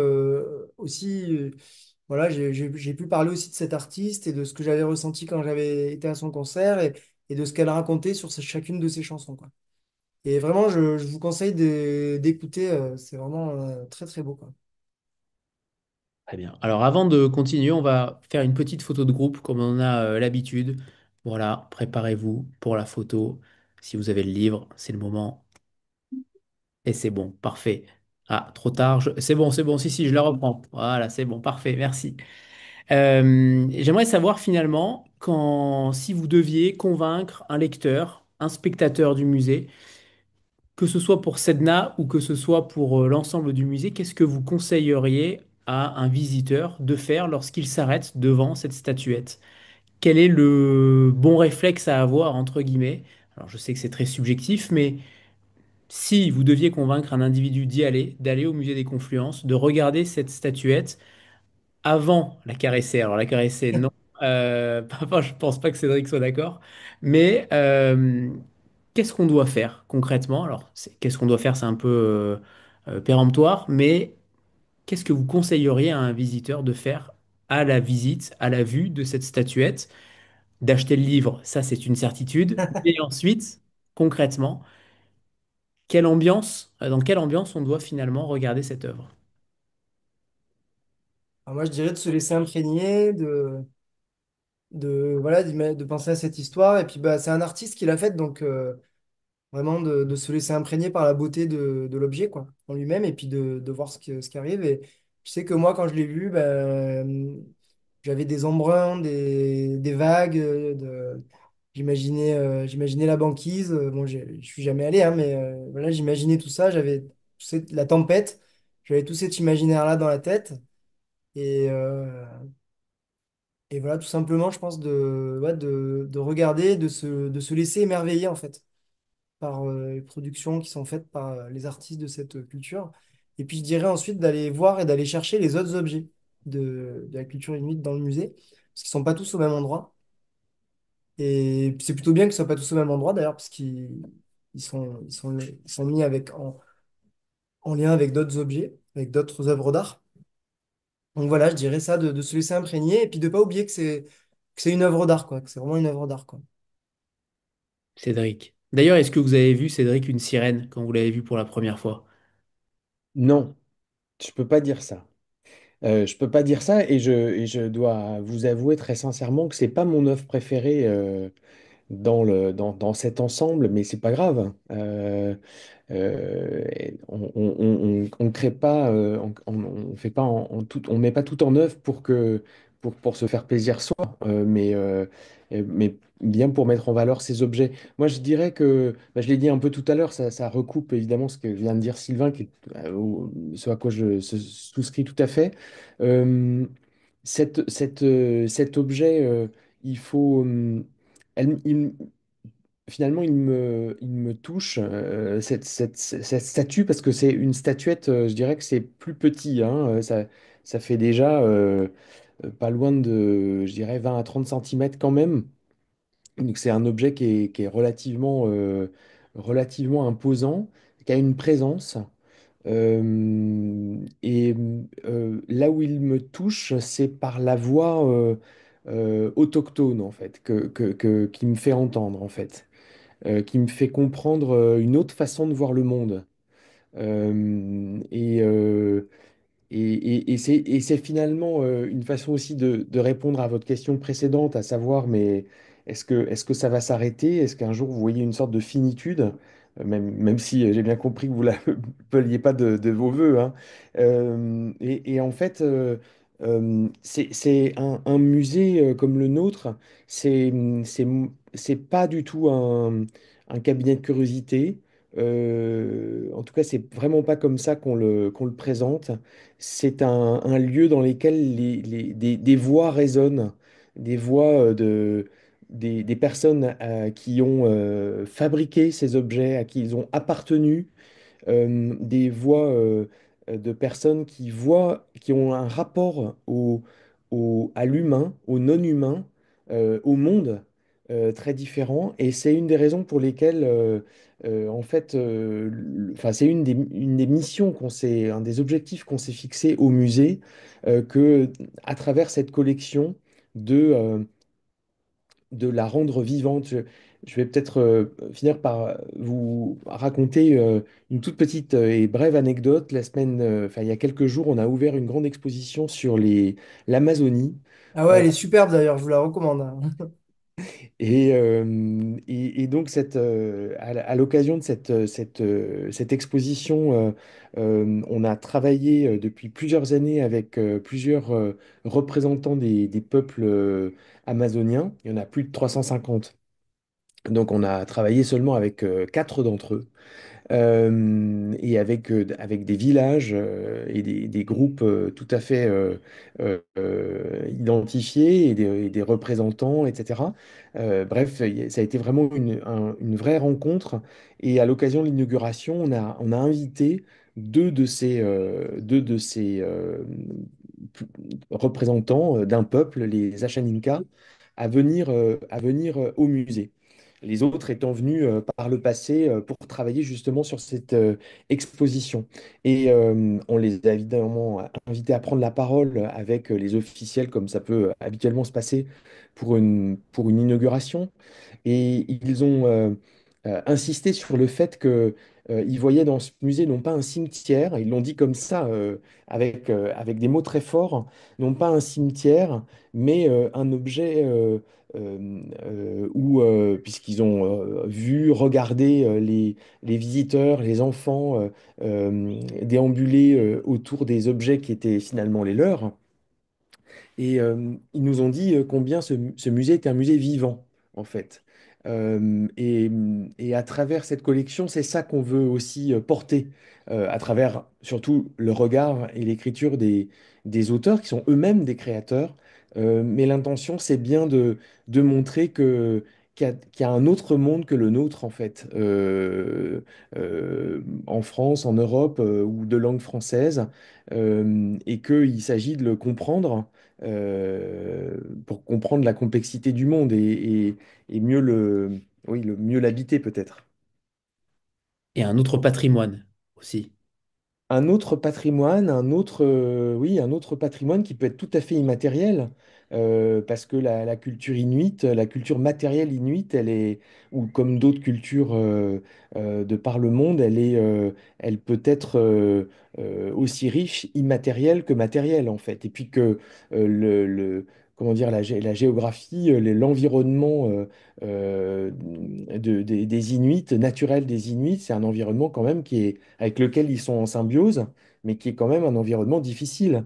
aussi, voilà, j'ai pu parler aussi de cet artiste et de ce que j'avais ressenti quand j'avais été à son concert et de ce qu'elle racontait sur chacune de ses chansons, quoi. Et vraiment, je vous conseille d'écouter, c'est vraiment très très beau, quoi. Très bien. Alors avant de continuer, on va faire une petite photo de groupe comme on a l'habitude. Voilà, préparez-vous pour la photo. Si vous avez le livre, c'est le moment. Et c'est bon, parfait. Ah, trop tard. C'est bon, si, si, je la reprends. Voilà, c'est bon, parfait, merci. J'aimerais savoir finalement, si vous deviez convaincre un lecteur, un spectateur du musée, que ce soit pour Sedna ou que ce soit pour l'ensemble du musée, qu'est-ce que vous conseilleriez à un visiteur de faire lorsqu'il s'arrête devant cette statuette? Quel est le bon réflexe à avoir, entre guillemets? Alors je sais que c'est très subjectif, mais si vous deviez convaincre un individu d'y aller, d'aller au musée des Confluences, de regarder cette statuette avant la caresser, alors la caresser, non. Enfin, je pense pas que Cédric soit d'accord, mais qu'est-ce qu'on doit faire concrètement? Alors, qu'est-ce qu'on doit faire, c'est un peu péremptoire, mais qu'est-ce que vous conseilleriez à un visiteur de faire à la visite, à la vue de cette statuette? D'acheter le livre, ça c'est une certitude, et ensuite, concrètement, dans quelle ambiance on doit finalement regarder cette œuvre? Alors moi, je dirais de se laisser imprégner, voilà, de penser à cette histoire. Et puis, bah, c'est un artiste qui l'a faite, donc vraiment de se laisser imprégner par la beauté de l'objet, quoi, en lui-même, et puis de voir ce qui arrive. Et je sais que moi, quand je l'ai vu, ben, j'avais des embruns, des vagues, j'imaginais la banquise. Bon, je suis jamais allé, hein, mais voilà, j'imaginais tout ça. J'avais la tempête, j'avais tout cet imaginaire-là dans la tête. Et, et voilà, tout simplement, je pense ouais, de regarder, de se laisser émerveiller, en fait, par les productions qui sont faites par les artistes de cette culture. Et puis je dirais ensuite d'aller voir et d'aller chercher les autres objets de la culture inuite dans le musée, parce qu'ils sont pas tous au même endroit. Et c'est plutôt bien qu'ils soient pas tous au même endroit d'ailleurs, parce qu'ils sont mis en lien avec d'autres objets, avec d'autres œuvres d'art. Donc voilà, je dirais ça, de se laisser imprégner et puis de pas oublier que c'est une œuvre d'art, quoi, que c'est vraiment une œuvre d'art, quoi. Cédric. D'ailleurs, est-ce que vous avez vu, Cédric, une sirène quand vous l'avez vue pour la première fois? Non, je peux pas dire ça. Je peux pas dire ça et je dois vous avouer très sincèrement que c'est pas mon œuvre préférée dans cet ensemble, mais c'est pas grave. On crée pas, on fait pas on met pas tout en œuvre pour se faire plaisir soi, mais bien pour mettre en valeur ces objets. Moi, je dirais que, bah, je l'ai dit un peu tout à l'heure, ça recoupe évidemment ce que vient de dire Sylvain, ce à quoi souscris tout à fait. Euh, cet objet, il faut, elle- il- finalement, il me touche, cette statue, parce que c'est une statuette, je dirais que c'est plus petit, hein, ça fait déjà pas loin de, je dirais, 20 à 30 centimètres quand même. Donc c'est un objet qui est relativement imposant, qui a une présence. Là où il me touche, c'est par la voix autochtone, en fait, qui me fait entendre, en fait, qui me fait comprendre une autre façon de voir le monde. Euh, et, euh, et c'est finalement une façon aussi de répondre à votre question précédente, à savoir, mais est-ce que ça va s'arrêter? Est-ce qu'un jour vous voyez une sorte de finitude? Même si j'ai bien compris que vous ne l'appeliez pas de vos voeux, hein. Et en fait, c'est un musée comme le nôtre, c'est c'est- c'est pas du tout un cabinet de curiosité. En tout cas, c'est vraiment pas comme ça qu'on le présente. C'est un lieu dans lequel des voix résonnent, des voix des personnes qui ont fabriqué ces objets, à qui ils ont appartenu, des voix de personnes qui voient, qui ont un rapport à l'humain, au non-humain, au monde très différent. Et c'est une des raisons pour lesquelles, en fait, enfin, c'est une des missions un des objectifs qu'on s'est fixé au musée, que à travers cette collection de la rendre vivante. Je vais peut-être finir par vous raconter une toute petite et brève anecdote. Enfin, il y a quelques jours, on a ouvert une grande exposition sur l'Amazonie. Ah ouais, Euh, elle est superbe d'ailleurs, je vous la recommande, hein. et donc, à l'occasion de cette exposition, on a travaillé depuis plusieurs années avec plusieurs représentants des peuples amazoniens. Il y en a plus de 350. Donc, on a travaillé seulement avec quatre d'entre eux et avec des villages et des groupes tout à fait identifiés et des représentants, etc. Bref, ça a été vraiment une vraie rencontre. Et à l'occasion de l'inauguration, on a invité deux de ces représentants d'un peuple, les Achaninka, à venir au musée. Les autres étant venus par le passé pour travailler justement sur cette exposition. Et on les a évidemment invités à prendre la parole avec les officiels, comme ça peut habituellement se passer pour une inauguration. Et ils ont insisté sur le fait que ils voyaient dans ce musée non pas un cimetière, ils l'ont dit comme ça, avec des mots très forts, non pas un cimetière, mais un objet puisqu'ils ont vu, regardé les visiteurs, les enfants déambuler autour des objets qui étaient finalement les leurs. Et ils nous ont dit combien ce musée est un musée vivant, en fait. Et à travers cette collection, c'est ça qu'on veut aussi porter, à travers surtout le regard et l'écriture des auteurs, qui sont eux-mêmes des créateurs. Mais l'intention, c'est bien de montrer qu'il y a un autre monde que le nôtre, en fait, en France, en Europe, ou de langue française, et qu'il s'agit de le comprendre euh, pour comprendre la complexité du monde et mieux oui, mieux l'habiter peut-être. Et un autre patrimoine aussi. un autre patrimoine, oui, un autre patrimoine qui peut être tout à fait immatériel, parce que la culture inuite, la culture matérielle inuite, elle est, ou comme d'autres cultures de par le monde, elle peut être aussi riche, immatérielle que matérielle en fait. Et puis que comment dire, la géographie, l'environnement des Inuits, naturel des Inuits, c'est un environnement quand même avec lequel ils sont en symbiose, mais qui est quand même un environnement difficile,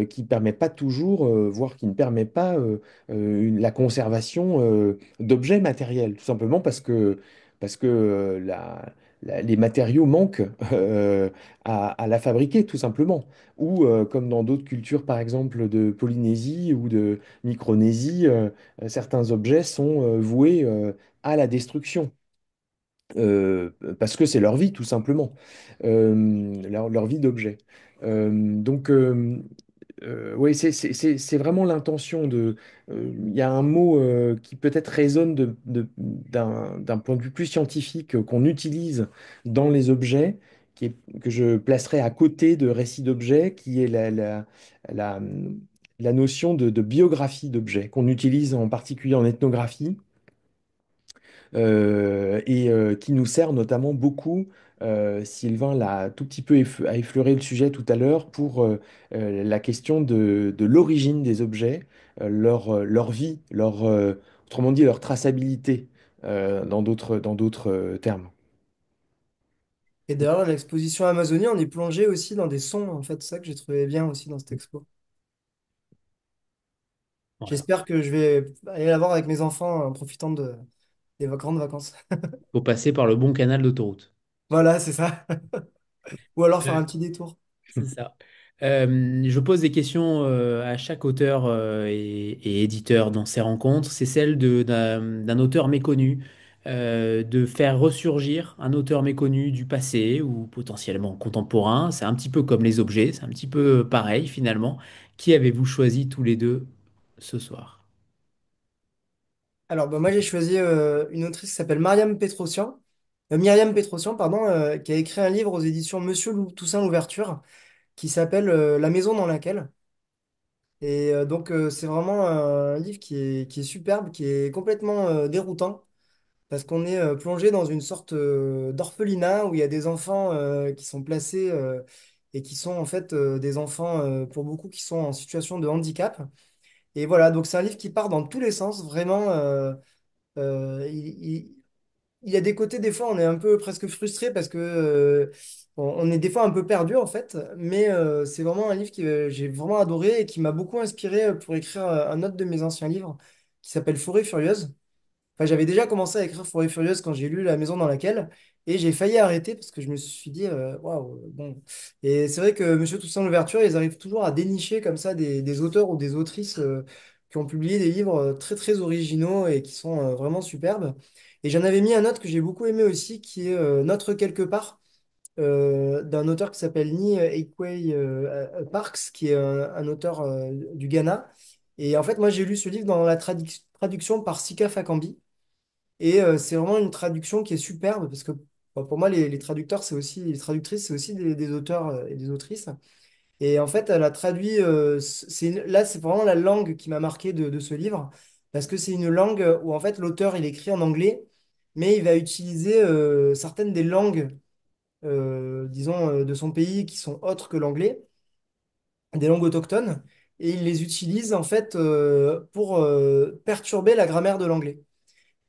qui permet pas toujours, voire qui ne permet pas la conservation d'objets matériels, tout simplement parce que les matériaux manquent à la fabriquer, tout simplement. Ou comme dans d'autres cultures, par exemple de Polynésie ou de Micronésie, certains objets sont voués à la destruction parce que c'est leur vie, tout simplement, leur vie d'objet. Donc, oui, c'est vraiment l'intention de. Il y a un mot qui peut-être résonne d'un point de vue plus scientifique qu'on utilise dans les objets, que je placerai à côté de récit d'objets, qui est la, la notion de biographie d'objets, qu'on utilise en particulier en ethnographie et qui nous sert notamment beaucoup. Sylvain l'a tout petit peu a effleuré le sujet tout à l'heure pour la question de l'origine des objets, leur vie, autrement dit leur traçabilité dans d'autres termes. Et d'ailleurs, l'exposition Amazonie, on est plongé aussi dans des sons, en fait, c'est ça que j'ai trouvé bien aussi dans cette expo. Voilà. J'espère que je vais aller la voir avec mes enfants en profitant des grandes vacances. Faut passer par le bon canal d'autoroute. Voilà, c'est ça. Ou alors faire Euh, un petit détour. C'est ça. Je pose des questions à chaque auteur et éditeur dans ces rencontres. C'est celle d'un auteur méconnu, de faire ressurgir un auteur méconnu du passé ou potentiellement contemporain. C'est un petit peu comme les objets, c'est un petit peu pareil finalement. Qui avez-vous choisi tous les deux ce soir? Alors, bah, moi, j'ai choisi une autrice qui s'appelle Myriam Pétrosian, pardon, qui a écrit un livre aux éditions Toussaint Louverture, qui s'appelle La maison dans laquelle. Et donc, c'est vraiment un livre qui est superbe, qui est complètement déroutant, parce qu'on est plongé dans une sorte d'orphelinat où il y a des enfants qui sont placés et qui sont en fait des enfants, pour beaucoup, qui sont en situation de handicap. Et voilà, donc c'est un livre qui part dans tous les sens, vraiment. Euh, il, il- il y a des côtés, des fois, on est un peu presque frustré parce que on est des fois un peu perdu en fait, mais c'est vraiment un livre que j'ai vraiment adoré et qui m'a beaucoup inspiré pour écrire un autre de mes anciens livres qui s'appelle Forêt Furieuse. Enfin, j'avais déjà commencé à écrire Forêt Furieuse quand j'ai lu La maison dans laquelle, et j'ai failli arrêter parce que je me suis dit, waouh, bon. Et c'est vrai que Monsieur Toussaint Louverture, ils arrivent toujours à dénicher comme ça des auteurs ou des autrices qui ont publié des livres très très originaux et qui sont vraiment superbes. Et j'en avais mis un autre que j'ai beaucoup aimé aussi, qui est Notre quelque part, d'un auteur qui s'appelle Ni Ekwei Parks, qui est un auteur du Ghana. Et en fait, moi, j'ai lu ce livre dans la traduction par Sika Fakambi. Et c'est vraiment une traduction qui est superbe parce que bon, pour moi, les traducteurs, c'est aussi, les traductrices, c'est aussi des auteurs et des autrices. Et en fait, elle a traduit, là, c'est vraiment la langue qui m'a marqué de ce livre parce que c'est une langue où en fait l'auteur, il écrit en anglais, mais il va utiliser certaines des langues, disons, de son pays qui sont autres que l'anglais, des langues autochtones, et il les utilise en fait pour perturber la grammaire de l'anglais.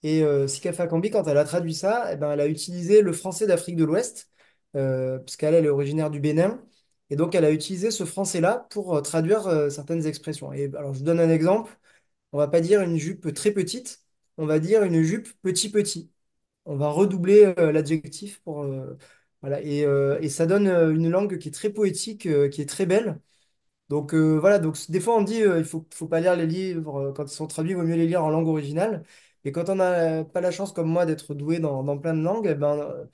Et Sika Fakambi, quand elle a traduit ça, eh ben, elle a utilisé le français d'Afrique de l'Ouest, puisqu'elle elle est originaire du Bénin. Et donc, elle a utilisé ce français-là pour traduire certaines expressions. Et alors, je vous donne un exemple. On va pas dire une jupe très petite, on va dire une jupe petit-petit. On va redoubler l'adjectif pour. Voilà. Et ça donne une langue qui est très poétique, qui est très belle. Donc voilà, donc des fois on dit faut pas lire les livres quand ils sont traduits, il vaut mieux les lire en langue originale. Et quand on n'a pas la chance comme moi d'être doué dans plein de langues, eh ben,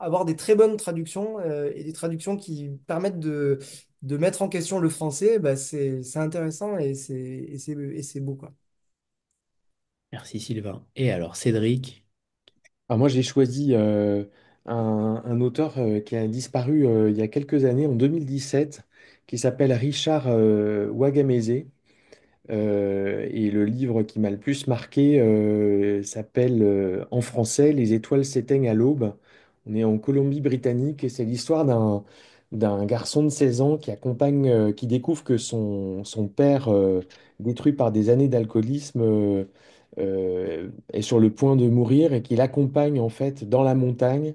avoir des très bonnes traductions et des traductions qui permettent de mettre en question le français, bah, c'est intéressant et c'est beau, quoi. Merci Sylvain. Et alors Cédric? Alors moi, j'ai choisi un auteur qui a disparu il y a quelques années, en 2017, qui s'appelle Richard Wagamese. Et le livre qui m'a le plus marqué s'appelle en français Les étoiles s'éteignent à l'aube. On est en Colombie-Britannique et c'est l'histoire d'un garçon de 16 ans qui découvre que son père, détruit par des années d'alcoolisme, est sur le point de mourir et qu'il accompagne en fait dans la montagne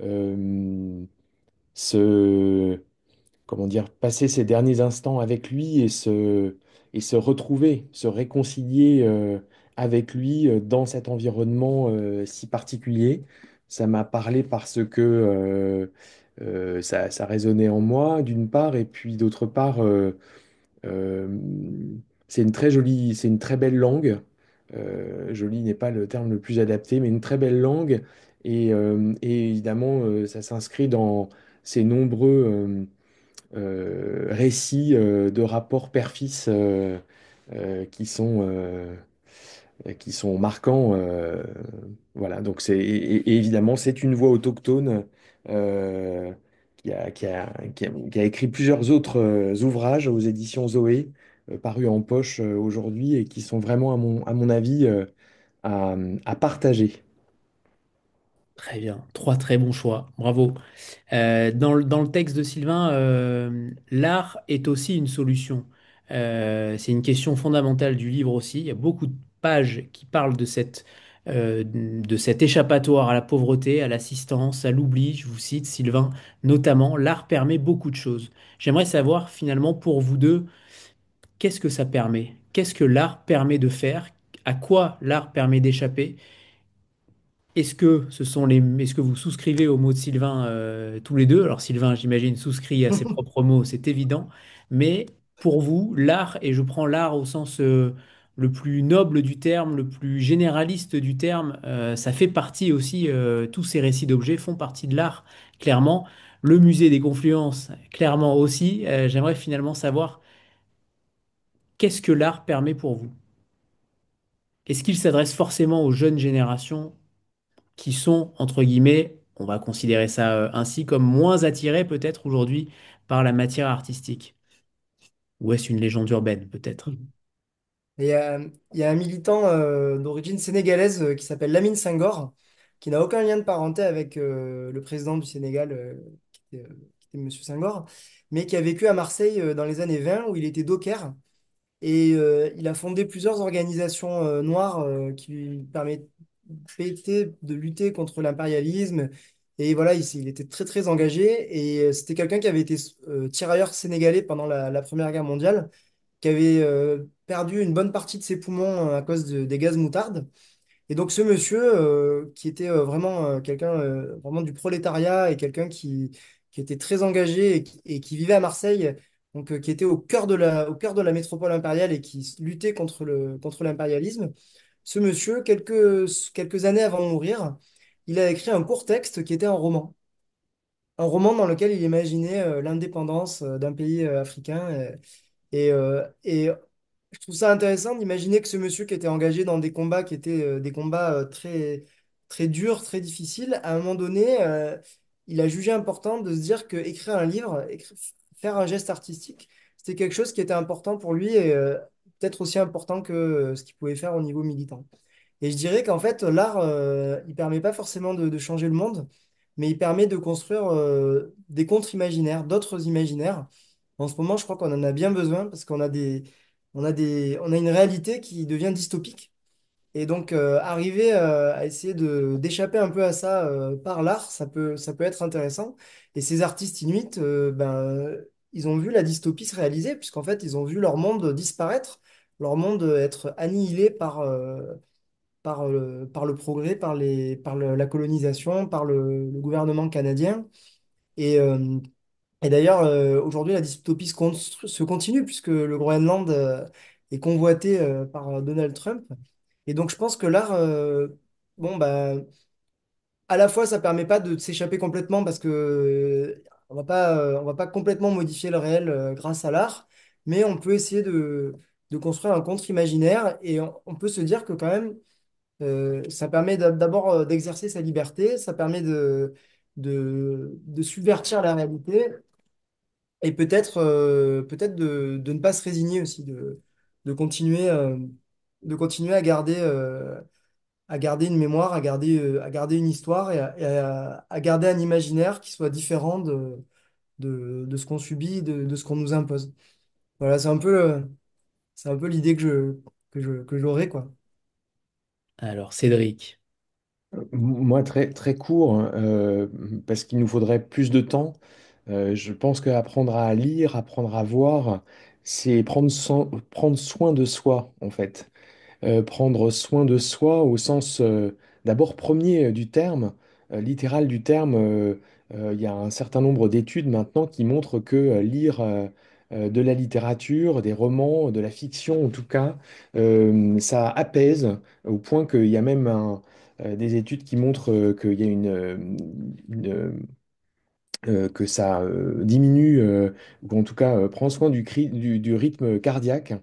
euh, ce comment dire, passer ses derniers instants avec lui et se retrouver, se réconcilier avec lui dans cet environnement si particulier. Ça m'a parlé parce que ça résonnait en moi, d'une part, et puis d'autre part, euh, c'est une très belle langue. Jolie n'est pas le terme le plus adapté, mais une très belle langue. Et évidemment, ça s'inscrit dans ces nombreux récits de rapports père-fils qui sont marquants. Voilà, donc et évidemment, c'est une voix autochtone euh, qui a écrit plusieurs autres ouvrages aux éditions Zoé, parus en poche aujourd'hui et qui sont vraiment, à mon avis, à, à partager. Très bien, trois très bons choix, bravo. Dans le texte de Sylvain, l'art est aussi une solution. C'est une question fondamentale du livre aussi. Il y a beaucoup de pages qui parlent de cet échappatoire à la pauvreté, à l'assistance, à l'oubli. Je vous cite Sylvain, notamment, l'art permet beaucoup de choses. J'aimerais savoir finalement pour vous deux, qu'est-ce que ça permet? Qu'est-ce que l'art permet de faire? À quoi l'art permet d'échapper? Est-ce que vous souscrivez aux mots de Sylvain tous les deux? Alors Sylvain, j'imagine, souscrit à ses propres mots, c'est évident. Mais pour vous, l'art, et je prends l'art au sens le plus noble du terme, le plus généraliste du terme, ça fait partie aussi, tous ces récits d'objets font partie de l'art, clairement. Le musée des Confluences, clairement aussi. J'aimerais finalement savoir qu'est-ce que l'art permet pour vous? Est-ce qu'il s'adresse forcément aux jeunes générations qui sont, entre guillemets, on va considérer ça ainsi, comme moins attirés peut-être aujourd'hui par la matière artistique? Ou est-ce une légende urbaine, peut-être? Et il y a un militant d'origine sénégalaise qui s'appelle Lamine Senghor, qui n'a aucun lien de parenté avec le président du Sénégal, qui était Monsieur Senghor, mais qui a vécu à Marseille dans les années 20, où il était docker. Et il a fondé plusieurs organisations noires qui lui permettaient de lutter contre l'impérialisme. Et voilà, il était très très engagé. Et c'était quelqu'un qui avait été tirailleur sénégalais pendant la Première Guerre mondiale, qui avait perdu une bonne partie de ses poumons à cause des gaz moutarde. Et donc ce monsieur, qui était vraiment quelqu'un vraiment du prolétariat et quelqu'un qui était très engagé et qui vivait à Marseille, donc qui était au cœur de la métropole impériale et qui luttait contre l'impérialisme, ce monsieur, quelques années avant de mourir, il a écrit un court texte qui était un roman. Un roman dans lequel il imaginait l'indépendance d'un pays africain. Et je trouve ça intéressant d'imaginer que ce monsieur qui était engagé dans des combats qui étaient des combats très, très durs, très difficiles, à un moment donné, il a jugé important de se dire que écrire un livre, faire un geste artistique, c'était quelque chose qui était important pour lui et peut-être aussi important que ce qu'il pouvait faire au niveau militant. Et je dirais qu'en fait, l'art, il permet pas forcément de changer le monde, mais il permet de construire des contre-imaginaires, d'autres imaginaires. En ce moment, je crois qu'on en a bien besoin parce on a une réalité qui devient dystopique. Et donc, arriver à essayer d'échapper un peu à ça par l'art, ça peut être intéressant. Et ces artistes inuits, ben, ils ont vu la dystopie se réaliser, puisqu'en fait, ils ont vu leur monde disparaître, leur monde être annihilé par le progrès, la colonisation, par le gouvernement canadien. Et, euh, et d'ailleurs, aujourd'hui, la dystopie se continue puisque le Groenland est convoité par Donald Trump. Et donc, je pense que l'art, bon, bah, à la fois, ça permet pas de s'échapper complètement parce que on va pas complètement modifier le réel grâce à l'art, mais on peut essayer de construire un contre-imaginaire et on peut se dire que quand même, ça permet d'abord d'exercer sa liberté, ça permet de subvertir la réalité et peut-être de ne pas se résigner aussi, de continuer, euh, de continuer à garder une mémoire, à garder une histoire à garder un imaginaire qui soit différent de ce qu'on subit, de ce qu'on nous impose. Voilà, c'est un peu l'idée que j'aurais, quoi. Alors, Cédric. Moi, très, très court, hein, parce qu'il nous faudrait plus de temps. Je pense qu'apprendre à lire, apprendre à voir, c'est prendre soin de soi, en fait. Prendre soin de soi au sens d'abord premier du terme, littéral du terme. Il y a un certain nombre d'études maintenant qui montrent que lire de la littérature, des romans, de la fiction en tout cas, ça apaise au point qu'il y a même des études qui montrent qu'il y a que ça diminue ou en tout cas prend soin du rythme cardiaque.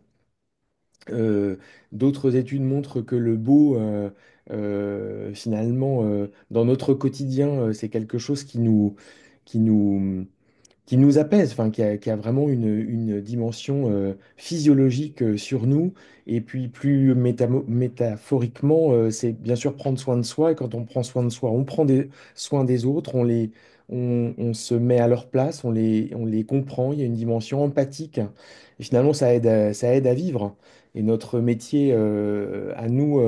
Euh, D'autres études montrent que le beau, finalement, dans notre quotidien, c'est quelque chose qui nous, qui nous apaise, enfin, qui a vraiment une dimension physiologique sur nous. Et puis plus métaphoriquement, c'est bien sûr prendre soin de soi. Et quand on prend soin de soi, on prend soin des autres, on se met à leur place, on les comprend. Il y a une dimension empathique. Et finalement, ça aide à vivre. Et notre métier à nous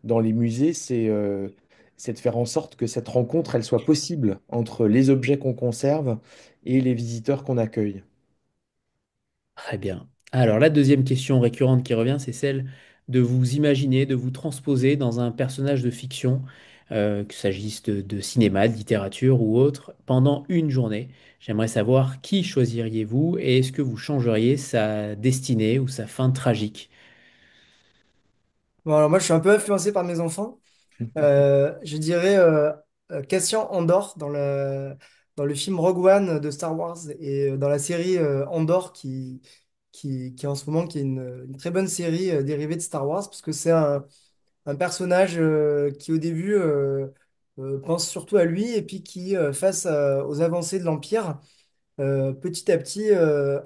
dans les musées, c'est de faire en sorte que cette rencontre, elle soit possible entre les objets qu'on conserve et les visiteurs qu'on accueille. Très bien. Alors, la deuxième question récurrente qui revient, c'est celle de vous imaginer, de vous transposer dans un personnage de fiction, qu'il s'agisse de cinéma, de littérature ou autre, pendant une journée. J'aimerais savoir qui choisiriez-vous et est-ce que vous changeriez sa destinée ou sa fin tragique? Bon, alors moi, je suis un peu influencé par mes enfants. Je dirais Cassian Andor dans le film Rogue One de Star Wars et dans la série Andor qui en ce moment qui est une très bonne série dérivée de Star Wars parce que c'est un personnage qui au début pense surtout à lui et puis qui face aux avancées de l'Empire petit à petit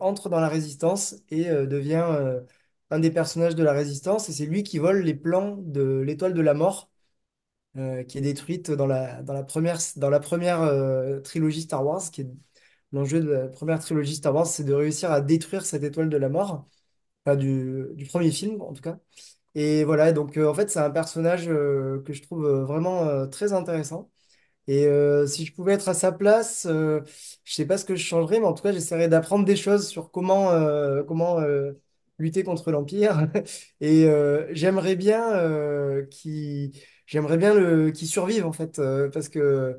entre dans la Résistance et devient un des personnages de la Résistance et c'est lui qui vole les plans de l'Étoile de la Mort qui est détruite dans la première trilogie Star Wars, qui est l'enjeu de la première trilogie Star Wars, c'est de réussir à détruire cette étoile de la mort, enfin, du premier film en tout cas. Et voilà, donc en fait, c'est un personnage que je trouve vraiment très intéressant. Et si je pouvais être à sa place, je sais pas ce que je changerais, mais en tout cas, j'essaierais d'apprendre des choses sur comment lutter contre l'Empire. Et j'aimerais bien qu'il survive en fait, parce que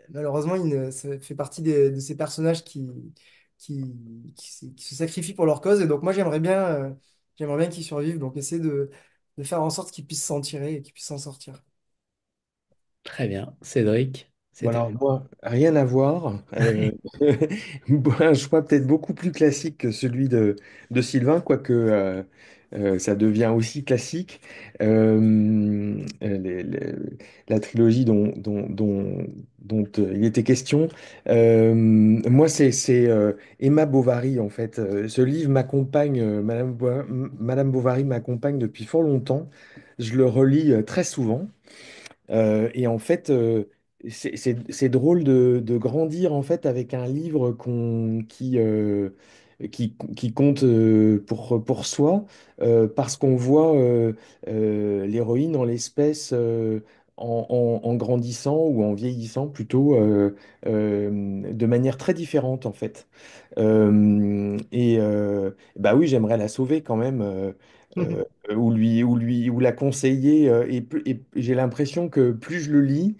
malheureusement, ça fait partie de ces personnages qui, qui se sacrifient pour leur cause. Et donc moi, j'aimerais bien qu'il survive. Donc essayer de faire en sorte qu'il puisse s'en tirer et qu'il puisse s'en sortir. Très bien. Cédric, Bon, c'est à alors moi, rien à voir. Un choix peut-être beaucoup plus classique que celui de Sylvain, quoique ça devient aussi classique. La trilogie dont il était question. Moi, c'est Emma Bovary, en fait. Ce livre m'accompagne, Madame Bovary m'accompagne depuis fort longtemps. Je le relis très souvent. Et en fait, c'est drôle de grandir en fait avec un livre qui compte pour soi, parce qu'on voit l'héroïne en l'espèce en grandissant ou en vieillissant plutôt de manière très différente en fait. Bah oui, j'aimerais la sauver quand même. Ou la conseiller. Et j'ai l'impression que plus je le lis,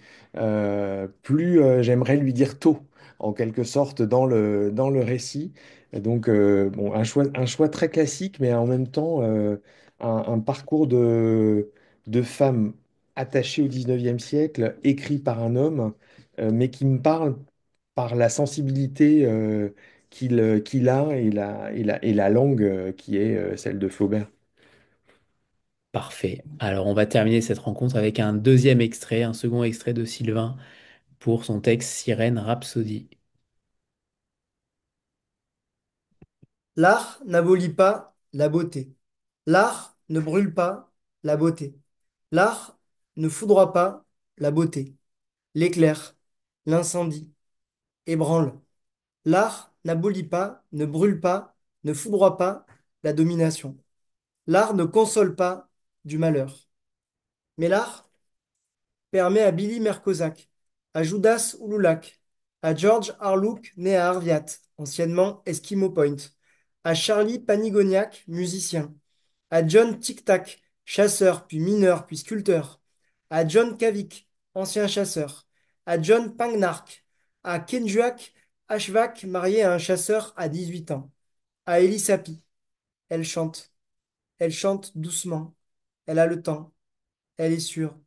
plus j'aimerais lui dire tôt, en quelque sorte, dans le récit. Et donc, bon, un choix très classique, mais en même temps, un parcours de femme attachée au 19e siècle, écrit par un homme, mais qui me parle par la sensibilité qu'il a et la langue qui est celle de Flaubert. parfait. Alors, on va terminer cette rencontre avec un deuxième extrait, un second extrait de Sylvain. pour son texte Sirène Rhapsody. L'art n'abolit pas la beauté. L'art ne brûle pas la beauté. L'art ne foudroie pas la beauté. L'éclair, l'incendie, ébranle. L'art n'abolit pas, ne brûle pas, ne foudroie pas la domination. L'art ne console pas du malheur. Mais l'art permet à Billy Merkozak, à Judas Ululak, à George Harlook, né à Arviat, anciennement Eskimo Point, à Charlie Panigoniac, musicien, à John Tic-Tac, chasseur, puis mineur, puis sculpteur, à John Kavik, ancien chasseur, à John Pangnark, à Kenjuak Ashvak, marié à un chasseur à 18 ans, à Elisapi. Elle chante doucement, elle a le temps, elle est sûre.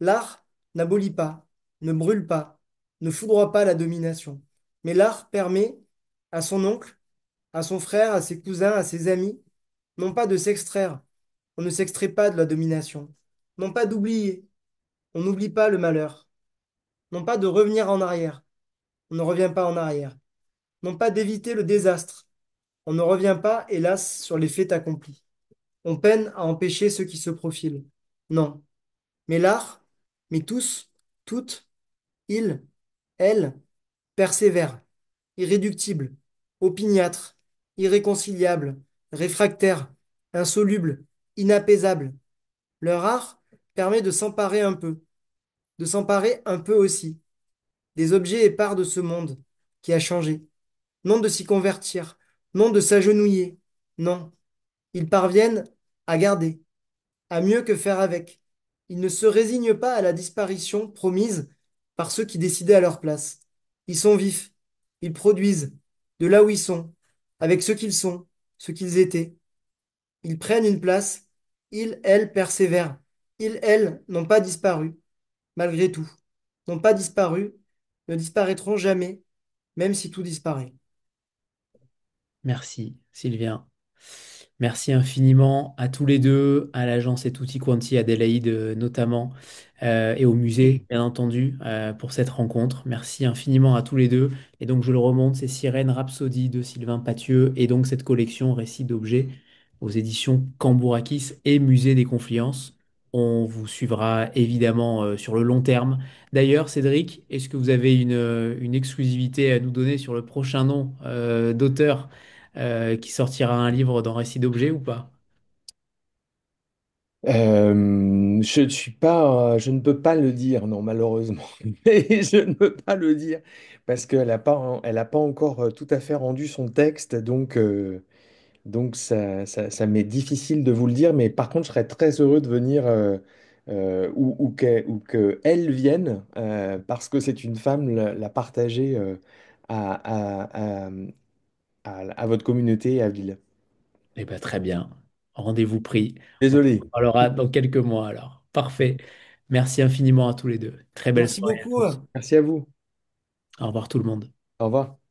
L'art n'abolit pas, ne brûle pas, ne foudroie pas la domination. Mais l'art permet à son oncle, à son frère, à ses cousins, à ses amis, non pas de s'extraire, on ne s'extrait pas de la domination, non pas d'oublier, on n'oublie pas le malheur, non pas de revenir en arrière, on ne revient pas en arrière, non pas d'éviter le désastre, on ne revient pas, hélas, sur les faits accomplis. On peine à empêcher ceux qui se profilent. Non, mais l'art, mais tous, toutes, ils, elles, persévèrent, irréductibles, opiniâtres, irréconciliables, réfractaires, insolubles, inapaisables. Leur art permet de s'emparer un peu aussi, des objets épars de ce monde qui a changé. Non de s'y convertir, non de s'agenouiller, non. Ils parviennent à garder, à mieux que faire avec. Ils ne se résignent pas à la disparition promise par ceux qui décidaient à leur place. Ils sont vifs, ils produisent, de là où ils sont, avec ce qu'ils sont, ce qu'ils étaient. Ils prennent une place, ils, elles, persévèrent. Ils, elles, n'ont pas disparu, malgré tout. N'ont pas disparu, ne disparaîtront jamais, même si tout disparaît. Merci, Sylvien. Merci infiniment à tous les deux, à l'agence et Tutti Quanti, Adélaïde notamment, et au musée, bien entendu, pour cette rencontre. Merci infiniment à tous les deux. Et donc, je le remonte, c'est Sirène Rhapsody de Sylvain Pathieu, et donc cette collection Récits d'objets aux éditions Cambourakis et Musée des Confluences. On vous suivra évidemment sur le long terme. D'ailleurs, Cédric, est-ce que vous avez une exclusivité à nous donner sur le prochain nom d'auteur qui sortira un livre dans Récit d'objets ou pas? Je ne suis pas, je ne peux pas le dire, non, malheureusement. Mais je ne peux pas le dire parce elle a pas encore tout à fait rendu son texte, donc ça m'est difficile de vous le dire. Mais par contre, je serais très heureux de venir ou que elle vienne parce que c'est une femme, la partager à, à, à votre communauté à Ville. Eh bien, très bien. Rendez-vous pris. On en Désolé. parlera dans quelques mois alors. Parfait. Merci infiniment à tous les deux. Très belle Merci soirée à beaucoup. tous. Merci à vous. Au revoir tout le monde. Au revoir.